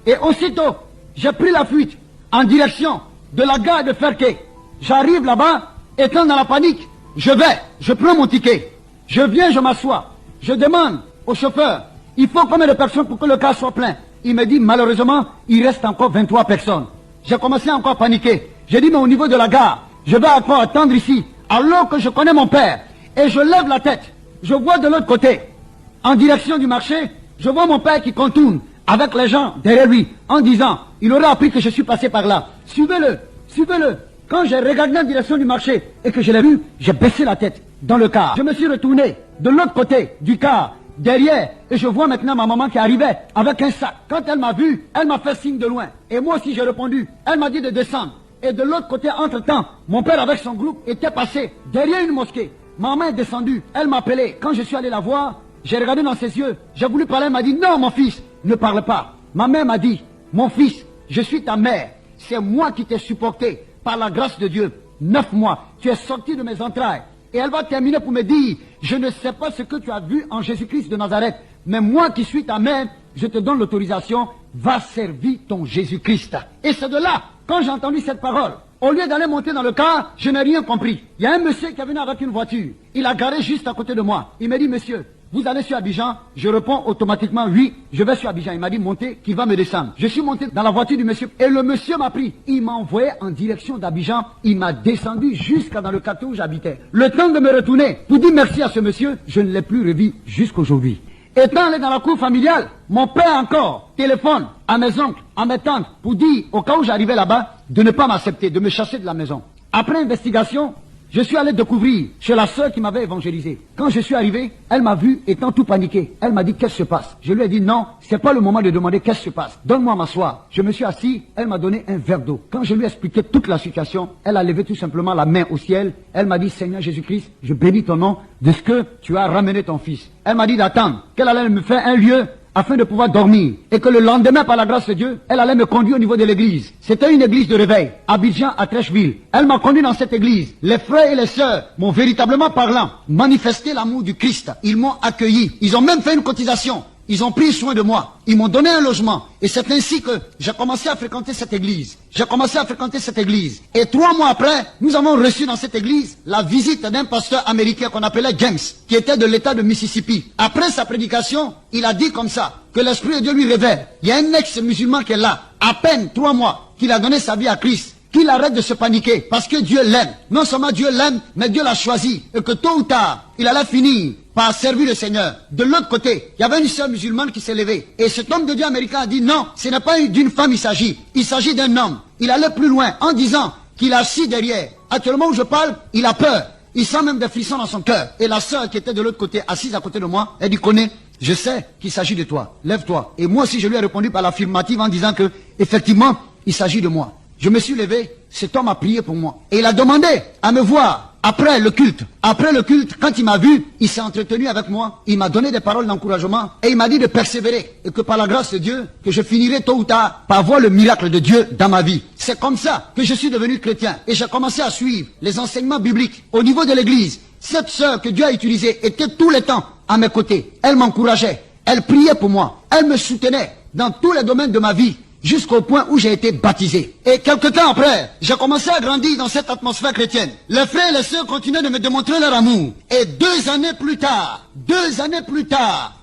Et aussitôt, j'ai pris la fuite en direction de la gare de Ferquet. J'arrive là-bas, étant dans la panique, je prends mon ticket. Je viens, je m'assois. Je demande au chauffeur, il faut combien de personnes pour que le car soit plein? Il me dit, malheureusement, il reste encore 23 personnes. J'ai commencé encore à paniquer. J'ai dit, mais au niveau de la gare, je vais encore attendre ici, alors que je connais mon père. Et je lève la tête. Je vois de l'autre côté, en direction du marché, je vois mon père qui contourne avec les gens derrière lui, en disant, il aurait appris que je suis passé par là. Suivez-le, suivez-le. Quand j'ai regardé en direction du marché et que je l'ai vu, j'ai baissé la tête dans le car. Je me suis retourné de l'autre côté du car, derrière, et je vois maintenant ma maman qui arrivait avec un sac. Quand elle m'a vu, elle m'a fait signe de loin. Et moi aussi j'ai répondu. Elle m'a dit de descendre. Et de l'autre côté, entre-temps, mon père avec son groupe était passé derrière une mosquée. Maman est descendue, elle m'a appelé. Quand je suis allé la voir, j'ai regardé dans ses yeux. J'ai voulu parler, elle m'a dit, non mon fils, ne parle pas. Ma mère m'a dit, mon fils, je suis ta mère. C'est moi qui t'ai supporté par la grâce de Dieu. 9 mois, tu es sorti de mes entrailles. Et elle va terminer pour me dire, je ne sais pas ce que tu as vu en Jésus-Christ de Nazareth, mais moi qui suis ta mère, je te donne l'autorisation, va servir ton Jésus-Christ. Et c'est de là Quand j'ai entendu cette parole, au lieu d'aller monter dans le car, je n'ai rien compris. Il y a un monsieur qui est venu avec une voiture. Il a garé juste à côté de moi. Il m'a dit, monsieur, vous allez sur Abidjan? Je réponds automatiquement, oui, je vais sur Abidjan. Il m'a dit, montez, qu'il va me descendre. Je suis monté dans la voiture du monsieur et le monsieur m'a pris. Il m'a envoyé en direction d'Abidjan. Il m'a descendu jusqu'à dans le quartier où j'habitais. Le temps de me retourner pour dire merci à ce monsieur, je ne l'ai plus revu jusqu'aujourd'hui. Étant allé dans la cour familiale, mon père encore téléphone à mes oncles, à mes tantes, pour dire, au cas où j'arrivais là-bas, de ne pas m'accepter, de me chasser de la maison. Après investigation, je suis allé découvrir chez la sœur qui m'avait évangélisé. Quand je suis arrivé, elle m'a vu étant tout paniqué. Elle m'a dit, qu'est-ce qui se passe? Je lui ai dit, non, c'est pas le moment de demander qu'est-ce qui se passe. Donne-moi à m'asseoir. Je me suis assis, elle m'a donné un verre d'eau. Quand je lui ai expliqué toute la situation, elle a levé tout simplement la main au ciel. Elle m'a dit, Seigneur Jésus-Christ, je bénis ton nom de ce que tu as ramené ton fils. Elle m'a dit d'attendre, qu'elle allait me faire un lieu afin de pouvoir dormir, et que le lendemain, par la grâce de Dieu, elle allait me conduire au niveau de l'église. C'était une église de réveil, Abidjan à Trècheville. Elle m'a conduit dans cette église. Les frères et les sœurs m'ont véritablement parlant manifesté l'amour du Christ. Ils m'ont accueilli. Ils ont même fait une cotisation. Ils ont pris soin de moi. Ils m'ont donné un logement. Et c'est ainsi que j'ai commencé à fréquenter cette église. J'ai commencé à fréquenter cette église. Et 3 mois après, nous avons reçu dans cette église la visite d'un pasteur américain qu'on appelait James, qui était de l'état de Mississippi. Après sa prédication, il a dit comme ça, que l'Esprit de Dieu lui révèle. Il y a un ex-musulman qui est là, à peine 3 mois, qu'il a donné sa vie à Christ. Qu'il arrête de se paniquer, parce que Dieu l'aime. Non seulement Dieu l'aime, mais Dieu l'a choisi. Et que tôt ou tard, il allait finir par servir le Seigneur. De l'autre côté, il y avait une sœur musulmane qui s'est levée. Et cet homme de Dieu américain a dit, non, ce n'est pas d'une femme il s'agit d'un homme. Il allait plus loin en disant qu'il a assis derrière. Actuellement où je parle, il a peur. Il sent même des frissons dans son cœur. Et la sœur qui était de l'autre côté, assise à côté de moi, elle dit, connais, je sais qu'il s'agit de toi. Lève-toi. Et moi aussi, je lui ai répondu par l'affirmative en disant que, effectivement, il s'agit de moi. Je me suis levé, cet homme a prié pour moi. Et il a demandé à me voir après le culte. Après le culte, quand il m'a vu, il s'est entretenu avec moi. Il m'a donné des paroles d'encouragement. Et il m'a dit de persévérer. Et que par la grâce de Dieu, que je finirai tôt ou tard par voir le miracle de Dieu dans ma vie. C'est comme ça que je suis devenu chrétien. Et j'ai commencé à suivre les enseignements bibliques au niveau de l'église. Cette sœur que Dieu a utilisée était tout le temps à mes côtés. Elle m'encourageait. Elle priait pour moi. Elle me soutenait dans tous les domaines de ma vie. Jusqu'au point où j'ai été baptisé. Et quelque temps après, j'ai commencé à grandir dans cette atmosphère chrétienne. Les frères et les sœurs continuaient de me démontrer leur amour. Et 2 années plus tard,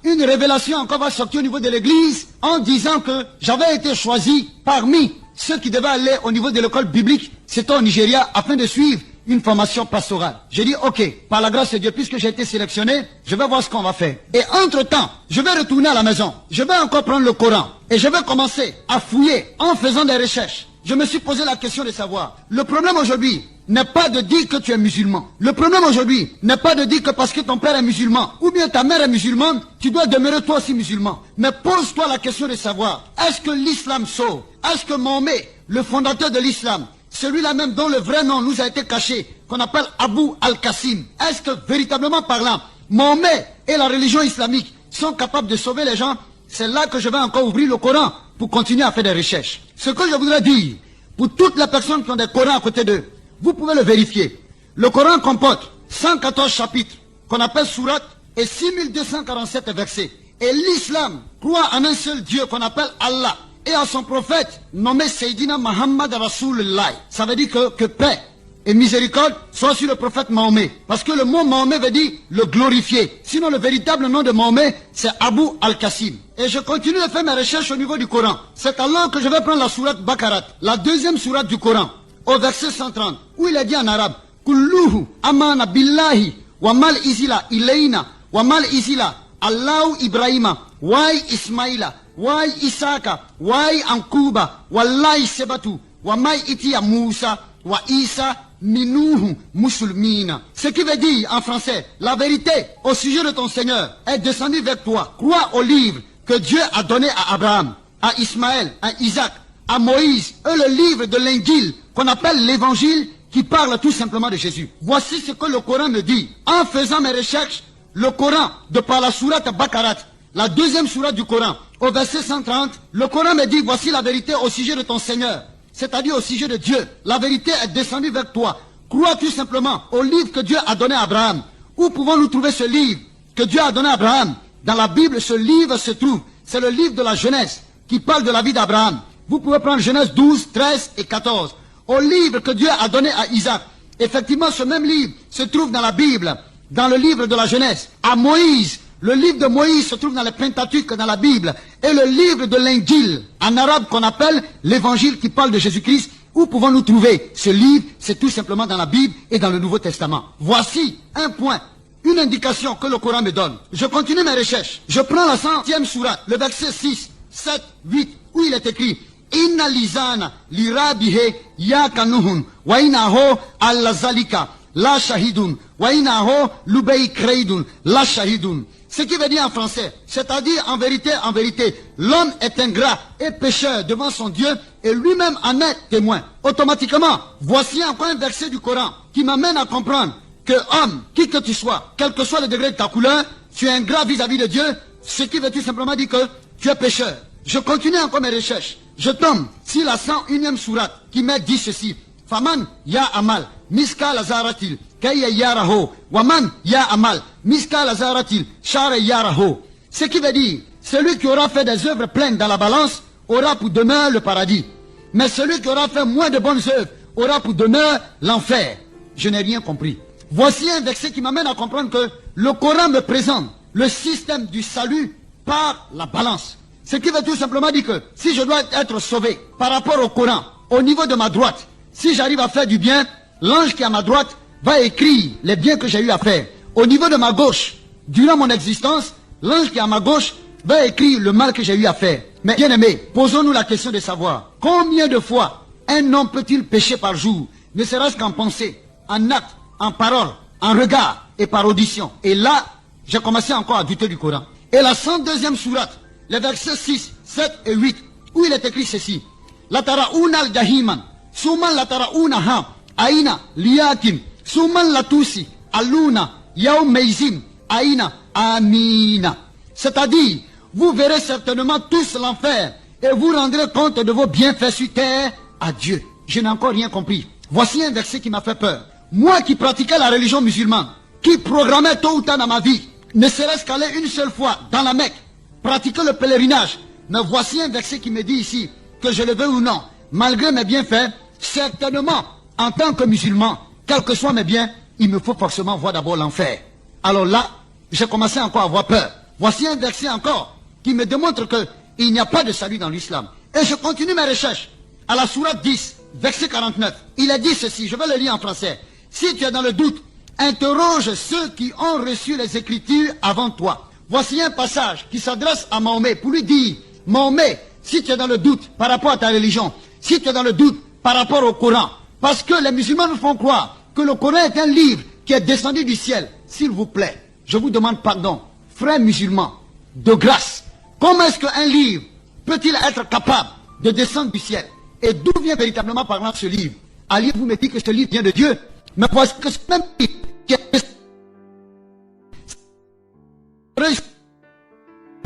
une révélation encore va sortir au niveau de l'église en disant que j'avais été choisi parmi ceux qui devaient aller au niveau de l'école biblique, c'était au Nigeria, afin de suivre une formation pastorale. J'ai dit, ok, par la grâce de Dieu, puisque j'ai été sélectionné, je vais voir ce qu'on va faire. Et entre-temps, je vais retourner à la maison. Je vais encore prendre le Coran. Et je vais commencer à fouiller en faisant des recherches. Je me suis posé la question de savoir. Le problème aujourd'hui n'est pas de dire que tu es musulman. Le problème aujourd'hui n'est pas de dire que parce que ton père est musulman, ou bien ta mère est musulmane, tu dois demeurer toi aussi musulman. Mais pose-toi la question de savoir, est-ce que l'islam sauve? Est-ce que Mahomet, le fondateur de l'islam, celui-là même dont le vrai nom nous a été caché, qu'on appelle Abu al-Qasim, est-ce que véritablement parlant, Mahomet et la religion islamique sont capables de sauver les gens? C'est là que je vais encore ouvrir le Coran pour continuer à faire des recherches. Ce que je voudrais dire, pour toutes les personnes qui ont des Corans à côté d'eux, vous pouvez le vérifier. Le Coran comporte 114 chapitres qu'on appelle sourates et 6247 versets. Et l'islam croit en un seul Dieu qu'on appelle Allah et à son prophète nommé Sayyidina Muhammad Rasulullah. Ça veut dire que paix et miséricorde soient sur le prophète Mahomet. Parce que le mot Mahomet veut dire le glorifié. Sinon le véritable nom de Mahomet c'est Abu al-Qasim. Et je continue de faire mes recherches au niveau du Coran. C'est alors que je vais prendre la sourate Bakarat, la deuxième sourate du Coran, au verset 130, où il est dit en arabe, Kulluhu amana billahi wa mal izila ilayna wa mal izila Allahu Ibrahima wa Ismaila wa Isaka wa Ankuba wallahi sebatu wa mai itiya Musa wa Isa minuhu musulmina. Ce qui veut dire en français, la vérité au sujet de ton Seigneur est descendue vers toi. Crois au livre que Dieu a donné à Abraham, à Ismaël, à Isaac, à Moïse, et le livre de l'Injil qu'on appelle l'évangile qui parle tout simplement de Jésus. Voici ce que le Coran me dit. En faisant mes recherches, le Coran, de par la sourate Bakarat, la deuxième sourate du Coran, au verset 130, le Coran me dit, voici la vérité au sujet de ton Seigneur, c'est-à-dire au sujet de Dieu. La vérité est descendue vers toi. Crois tout simplement au livre que Dieu a donné à Abraham. Où pouvons-nous trouver ce livre que Dieu a donné à Abraham? Dans la Bible, ce livre se trouve. C'est le livre de la Genèse qui parle de la vie d'Abraham. Vous pouvez prendre Genèse 12, 13 et 14. Au livre que Dieu a donné à Isaac. Effectivement, ce même livre se trouve dans la Bible, dans le livre de la Genèse. À Moïse, le livre de Moïse se trouve dans le Pentateuque, dans la Bible. Et le livre de l'Injil, en arabe qu'on appelle l'évangile qui parle de Jésus-Christ. Où pouvons-nous trouver ce livre? C'est tout simplement dans la Bible et dans le Nouveau Testament. Voici un point, une indication que le Coran me donne. Je continue mes recherches. Je prends la 100e sourate, le verset 6, 7, 8, où il est écrit Inna lisana lirabihe yakanuhun wa inaho allazalika la shahidun wa inaho lubei kreidun la shahidun. Ce qui veut dire en français, c'est-à-dire en vérité, l'homme est ingrat et pécheur devant son Dieu et lui-même en est témoin. Automatiquement, voici encore un verset du Coran qui m'amène à comprendre que homme, qui que tu sois, quel que soit le degré de ta couleur, tu es ingrat vis-à-vis de Dieu, ce qui veut tout simplement dire que tu es pécheur. Je continue encore mes recherches. Je tombe sur la 101e sourate qui m'a dit ceci. Faman ya amal, miska lazaratil, kaya yaraho, waman ya amal, miska lazaratil, shara yaraho. Ce qui veut dire, celui qui aura fait des œuvres pleines dans la balance, aura pour demeure le paradis. Mais celui qui aura fait moins de bonnes œuvres, aura pour demeure l'enfer. Je n'ai rien compris. Voici un verset qui m'amène à comprendre que le Coran me présente le système du salut par la balance. Ce qui veut tout simplement dire que si je dois être sauvé par rapport au Coran, au niveau de ma droite, si j'arrive à faire du bien, l'ange qui est à ma droite va écrire les biens que j'ai eu à faire. Au niveau de ma gauche, durant mon existence, l'ange qui est à ma gauche va écrire le mal que j'ai eu à faire. Mais bien aimé, posons-nous la question de savoir combien de fois un homme peut-il pécher par jour, ne serait-ce qu'en pensée, en acte, en parole, en regard et par audition. Et là, j'ai commencé encore à douter du Coran. Et la 102e sourate, les versets 6, 7 et 8, où il est écrit ceci. La taraouna al-jahiman, suman la taraouna ha, aina liyakim, suman la tusi, aluna, yaum meizim, aina, amina. C'est-à-dire, vous verrez certainement tous l'enfer et vous rendrez compte de vos bienfaits sur terre à Dieu. Je n'ai encore rien compris. Voici un verset qui m'a fait peur. Moi qui pratiquais la religion musulmane, qui programmais tôt ou tard dans ma vie, ne serait-ce qu'aller une seule fois dans la Mecque, pratiquer le pèlerinage. Mais voici un verset qui me dit ici, que je le veux ou non, malgré mes bienfaits, certainement, en tant que musulman, quels que soient mes biens, il me faut forcément voir d'abord l'enfer. Alors là, j'ai commencé encore à avoir peur. Voici un verset encore qui me démontre qu'il n'y a pas de salut dans l'islam. Et je continue mes recherches. À la sourate 10, verset 49, il a dit ceci, je vais le lire en français. Si tu es dans le doute, interroge ceux qui ont reçu les Écritures avant toi. Voici un passage qui s'adresse à Mahomet pour lui dire, Mahomet, si tu es dans le doute par rapport à ta religion, si tu es dans le doute par rapport au Coran, parce que les musulmans nous font croire que le Coran est un livre qui est descendu du ciel, s'il vous plaît, je vous demande pardon, frères musulmans, de grâce, comment est-ce qu'un livre peut-il être capable de descendre du ciel? Et d'où vient véritablement par exemple ce livre? Ali, vous me dites que ce livre vient de Dieu, mais voici que ce même livre qui est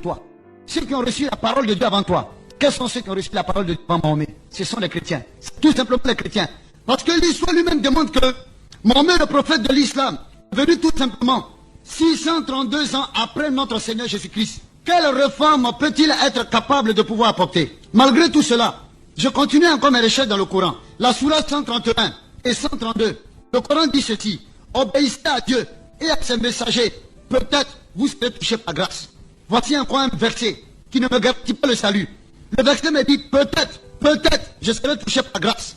toi. Ceux qui ont reçu la parole de Dieu avant toi, quels sont ceux qui ont reçu la parole de Dieu avant Mahomet? Ce sont les chrétiens. C'est tout simplement les chrétiens. Parce que l'histoire lui-même démontre que Mahomet, le prophète de l'islam, est venu tout simplement 632 ans après notre Seigneur Jésus-Christ. Quelle réforme peut-il être capable de pouvoir apporter? Malgré tout cela, je continue encore mes recherches dans le Coran. La sourate 131 et 132. Le Coran dit ceci. Obéissez à Dieu et à ses messagers. Peut-être vous serez touchés par grâce. Voici encore un verset qui ne me garantit pas le salut. Le verset me dit, peut-être, je serai touché par grâce.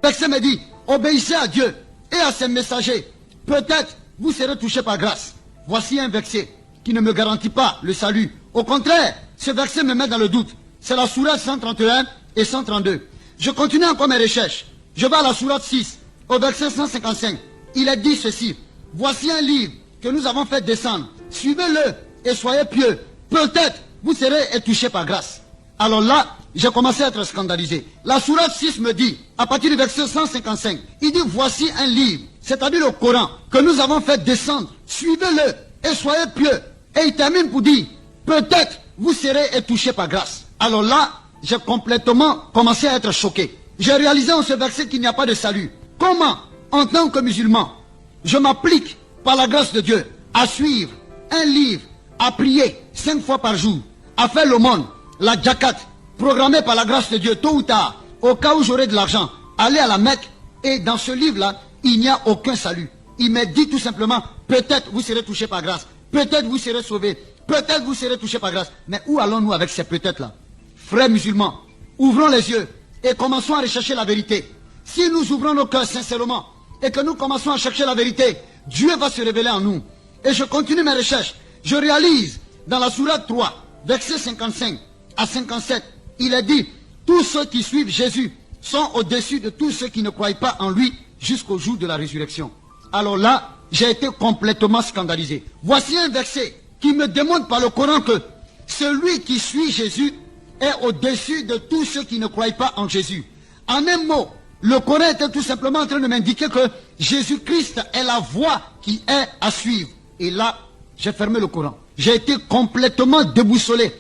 Le verset me dit, obéissez à Dieu et à ses messagers. Peut-être vous serez touchés par grâce. Voici un verset qui ne me garantit pas le salut. Au contraire, ce verset me met dans le doute. C'est la sourate 131 et 132. Je continue encore mes recherches. Je vais à la sourate 6, au verset 155. Il est dit ceci. Voici un livre que nous avons fait descendre. Suivez-le et soyez pieux. Peut-être vous serez touchés par grâce. Alors là, j'ai commencé à être scandalisé. La sourate 6 me dit, à partir du verset 155, il dit voici un livre, c'est-à-dire le Coran, que nous avons fait descendre. Suivez-le et soyez pieux. Et il termine pour dire, peut-être vous serez touchés par grâce. Alors là, j'ai complètement commencé à être choqué. J'ai réalisé en ce verset qu'il n'y a pas de salut. Comment, en tant que musulman, je m'applique par la grâce de Dieu à suivre un livre, à prier 5 fois par jour, à faire l'aumône, la zakat, programmé par la grâce de Dieu, tôt ou tard, au cas où j'aurai de l'argent, aller à la Mecque, et dans ce livre-là, il n'y a aucun salut. Il m'a dit tout simplement, peut-être vous serez touché par grâce, peut-être vous serez sauvé, peut-être vous serez touché par grâce. Mais où allons-nous avec ces peut-être-là? Frères musulmans, ouvrons les yeux et commençons à rechercher la vérité. Si nous ouvrons nos cœurs sincèrement et que nous commençons à chercher la vérité, Dieu va se révéler en nous. Et je continue mes recherches. Je réalise dans la sourate 3, versets 55 à 57, il est dit, tous ceux qui suivent Jésus sont au-dessus de tous ceux qui ne croient pas en lui jusqu'au jour de la résurrection. Alors là, j'ai été complètement scandalisé. Voici un verset qui me démontre par le Coran que celui qui suit Jésus est au-dessus de tous ceux qui ne croient pas en Jésus. En un mot, le Coran était tout simplement en train de m'indiquer que Jésus-Christ est la voie qui est à suivre. Et là, j'ai fermé le Coran. J'ai été complètement déboussolé.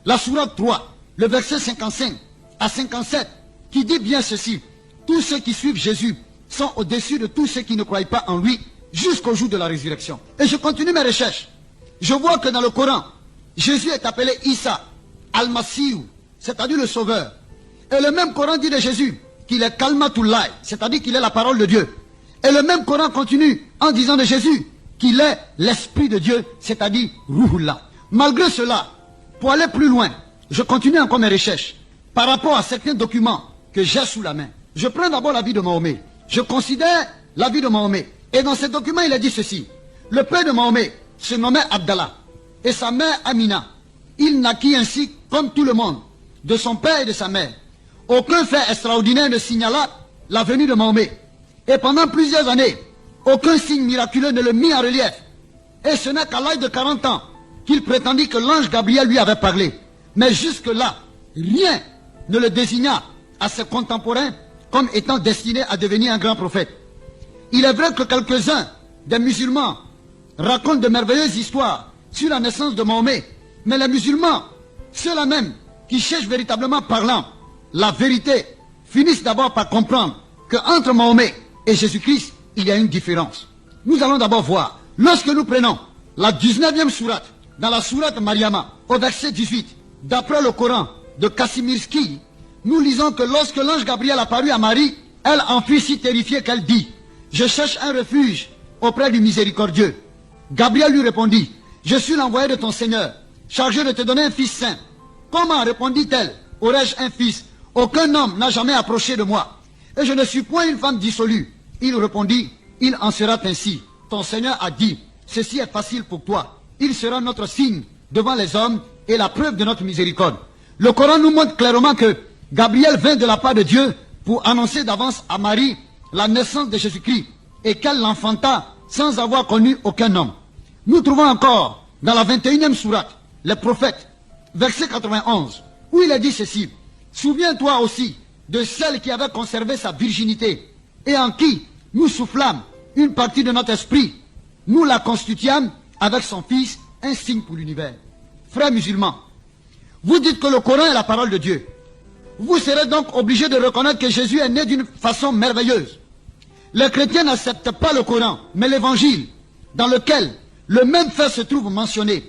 La sourate 3, le verset 55 à 57, qui dit bien ceci. Tous ceux qui suivent Jésus sont au-dessus de tous ceux qui ne croient pas en lui jusqu'au jour de la résurrection. Et je continue mes recherches. Je vois que dans le Coran, Jésus est appelé Issa, Al-Masih, c'est-à-dire le Sauveur. Et le même Coran dit de Jésus qu'il est Kalmatullah, c'est-à-dire qu'il est la parole de Dieu. Et le même Coran continue en disant de Jésus qu'il est l'Esprit de Dieu, c'est-à-dire Ruhullah. Malgré cela, pour aller plus loin, je continue encore mes recherches par rapport à certains documents que j'ai sous la main. Je prends d'abord la vie de Mahomet. Je considère la vie de Mahomet. Et dans ces documents, il a dit ceci. Le père de Mahomet se nommait Abdallah et sa mère Amina. Il naquit ainsi comme tout le monde, de son père et de sa mère. Aucun fait extraordinaire ne signala la venue de Mahomet. Et pendant plusieurs années, aucun signe miraculeux ne le mit en relief. Et ce n'est qu'à l'âge de 40 ans qu'il prétendit que l'ange Gabriel lui avait parlé. Mais jusque-là, rien ne le désigna à ses contemporains comme étant destiné à devenir un grand prophète. Il est vrai que quelques-uns des musulmans racontent de merveilleuses histoires sur la naissance de Mahomet. Mais les musulmans, ceux-là même qui cherchent véritablement parlant la vérité, finissent d'abord par comprendre qu'entre Mahomet et Jésus-Christ, il y a une différence. Nous allons d'abord voir, lorsque nous prenons la 19e sourate, dans la sourate Mariama, au verset 18, d'après le Coran de Kassimirski, nous lisons que lorsque l'ange Gabriel apparut à Marie, elle en fut si terrifiée qu'elle dit, « Je cherche un refuge auprès du miséricordieux. » Gabriel lui répondit, « Je suis l'envoyé de ton Seigneur, chargé de te donner un fils saint. » Comment, répondit-elle, aurais-je un fils? Aucun homme n'a jamais approché de moi. Et je ne suis point une femme dissolue. Il répondit, il en sera ainsi. Ton Seigneur a dit, ceci est facile pour toi. Il sera notre signe devant les hommes et la preuve de notre miséricorde. Le Coran nous montre clairement que Gabriel vint de la part de Dieu pour annoncer d'avance à Marie la naissance de Jésus-Christ et qu'elle l'enfanta sans avoir connu aucun homme. Nous trouvons encore dans la 21e sourate, les prophètes, verset 91, où il est dit ceci. Souviens-toi aussi de celle qui avait conservé sa virginité et en qui nous soufflâmes une partie de notre esprit. Nous la constituâmes avec son fils, un signe pour l'univers. Frères musulmans, vous dites que le Coran est la parole de Dieu. Vous serez donc obligés de reconnaître que Jésus est né d'une façon merveilleuse. Les chrétiens n'acceptent pas le Coran, mais l'évangile, dans lequel le même fait se trouve mentionné.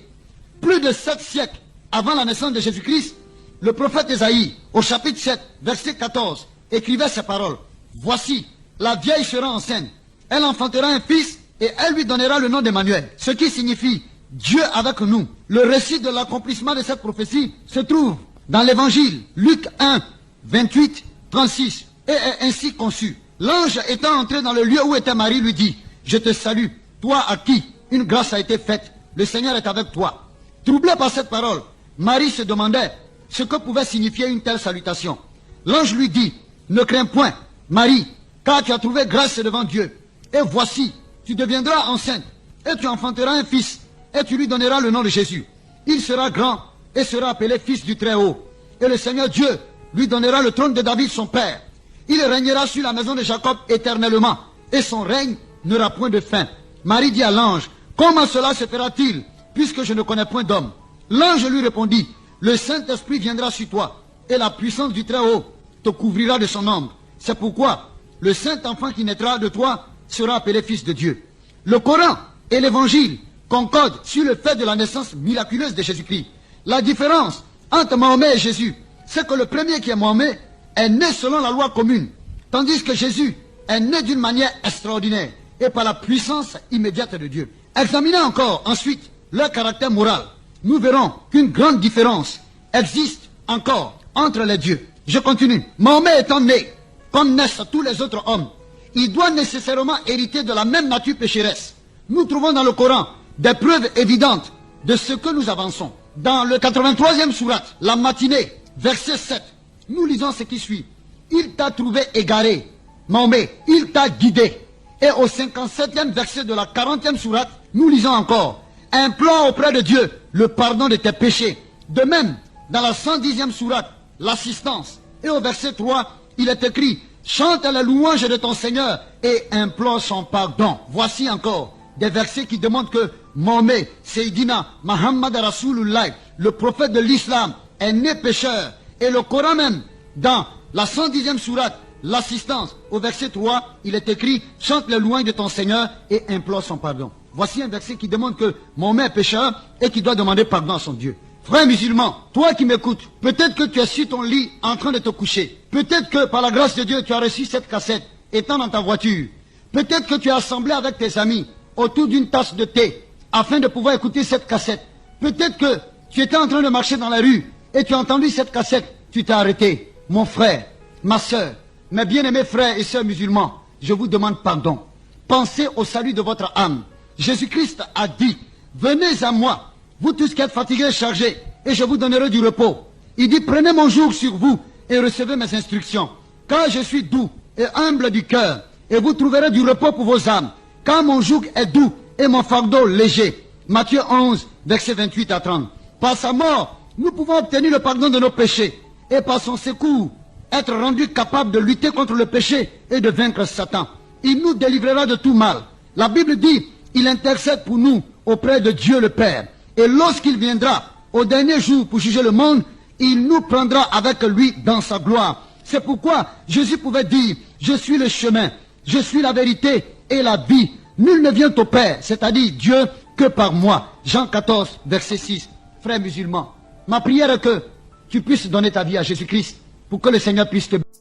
Plus de 7 siècles avant la naissance de Jésus-Christ, le prophète Ésaïe, au chapitre 7, verset 14, écrivait ces paroles. Voici, la vieille sera enceinte, elle enfantera un fils et elle lui donnera le nom d'Emmanuel. Ce qui signifie Dieu avec nous. Le récit de l'accomplissement de cette prophétie se trouve dans l'évangile, Luc 1, 28, 36, et est ainsi conçu. L'ange étant entré dans le lieu où était Marie lui dit, je te salue, toi à qui une grâce a été faite, le Seigneur est avec toi. Troublé par cette parole, Marie se demandait ce que pouvait signifier une telle salutation. L'ange lui dit, ne crains point, Marie, car tu as trouvé grâce devant Dieu. Et voici, tu deviendras enceinte, et tu enfanteras un fils, et tu lui donneras le nom de Jésus. Il sera grand, et sera appelé fils du Très-Haut. Et le Seigneur Dieu lui donnera le trône de David son père. Il régnera sur la maison de Jacob éternellement, et son règne n'aura point de fin. Marie dit à l'ange, comment cela se fera-t-il, puisque je ne connais point d'homme? L'ange lui répondit, le Saint-Esprit viendra sur toi, et la puissance du Très-Haut te couvrira de son ombre. C'est pourquoi le Saint-Enfant qui naîtra de toi sera appelé Fils de Dieu. Le Coran et l'Évangile concordent sur le fait de la naissance miraculeuse de Jésus-Christ. La différence entre Mahomet et Jésus, c'est que le premier qui est Mahomet est né selon la loi commune, tandis que Jésus est né d'une manière extraordinaire et par la puissance immédiate de Dieu. Examinez encore ensuite leur caractère moral. Nous verrons qu'une grande différence existe encore entre les dieux. Je continue. Mahomet étant né, comme naissent tous les autres hommes, il doit nécessairement hériter de la même nature pécheresse. Nous trouvons dans le Coran des preuves évidentes de ce que nous avançons. Dans le 83e sourate, la matinée, verset 7, nous lisons ce qui suit. Il t'a trouvé égaré, Mahomet, il t'a guidé. Et au 57e verset de la 40e sourate, nous lisons encore. Implore auprès de Dieu le pardon de tes péchés. De même, dans la 110e sourate, l'assistance. Et au verset 3, il est écrit, chante la louange de ton Seigneur et implore son pardon. Voici encore des versets qui demandent que Mahomet, Seydina, Muhammad Rasulullah, le prophète de l'islam, est né pécheur. Et le Coran même, dans la 110e sourate, l'assistance, au verset 3, il est écrit, chante la louange de ton Seigneur et implore son pardon. Voici un verset qui demande que Mahomet est pécheur et qui doit demander pardon à son Dieu. Frère musulman, toi qui m'écoutes, peut-être que tu es sur ton lit en train de te coucher. Peut-être que par la grâce de Dieu, tu as reçu cette cassette étant dans ta voiture. Peut-être que tu as assemblé avec tes amis autour d'une tasse de thé afin de pouvoir écouter cette cassette. Peut-être que tu étais en train de marcher dans la rue et tu as entendu cette cassette. Tu t'es arrêté. Mon frère, ma soeur, mes bien-aimés frères et sœurs musulmans, je vous demande pardon. Pensez au salut de votre âme. Jésus-Christ a dit, venez à moi, vous tous qui êtes fatigués et chargés, et je vous donnerai du repos. Il dit, prenez mon joug sur vous et recevez mes instructions. Car je suis doux et humble du cœur, et vous trouverez du repos pour vos âmes. Car mon joug est doux et mon fardeau léger. Matthieu 11, versets 28 à 30. Par sa mort, nous pouvons obtenir le pardon de nos péchés, et par son secours, être rendus capables de lutter contre le péché et de vaincre Satan. Il nous délivrera de tout mal. La Bible dit, il intercède pour nous auprès de Dieu le Père. Et lorsqu'il viendra au dernier jour pour juger le monde, il nous prendra avec lui dans sa gloire. C'est pourquoi Jésus pouvait dire, je suis le chemin, je suis la vérité et la vie. Nul ne vient au Père, c'est-à-dire Dieu, que par moi. Jean 14, verset 6. Frères musulmans, ma prière est que tu puisses donner ta vie à Jésus-Christ pour que le Seigneur puisse te bénir.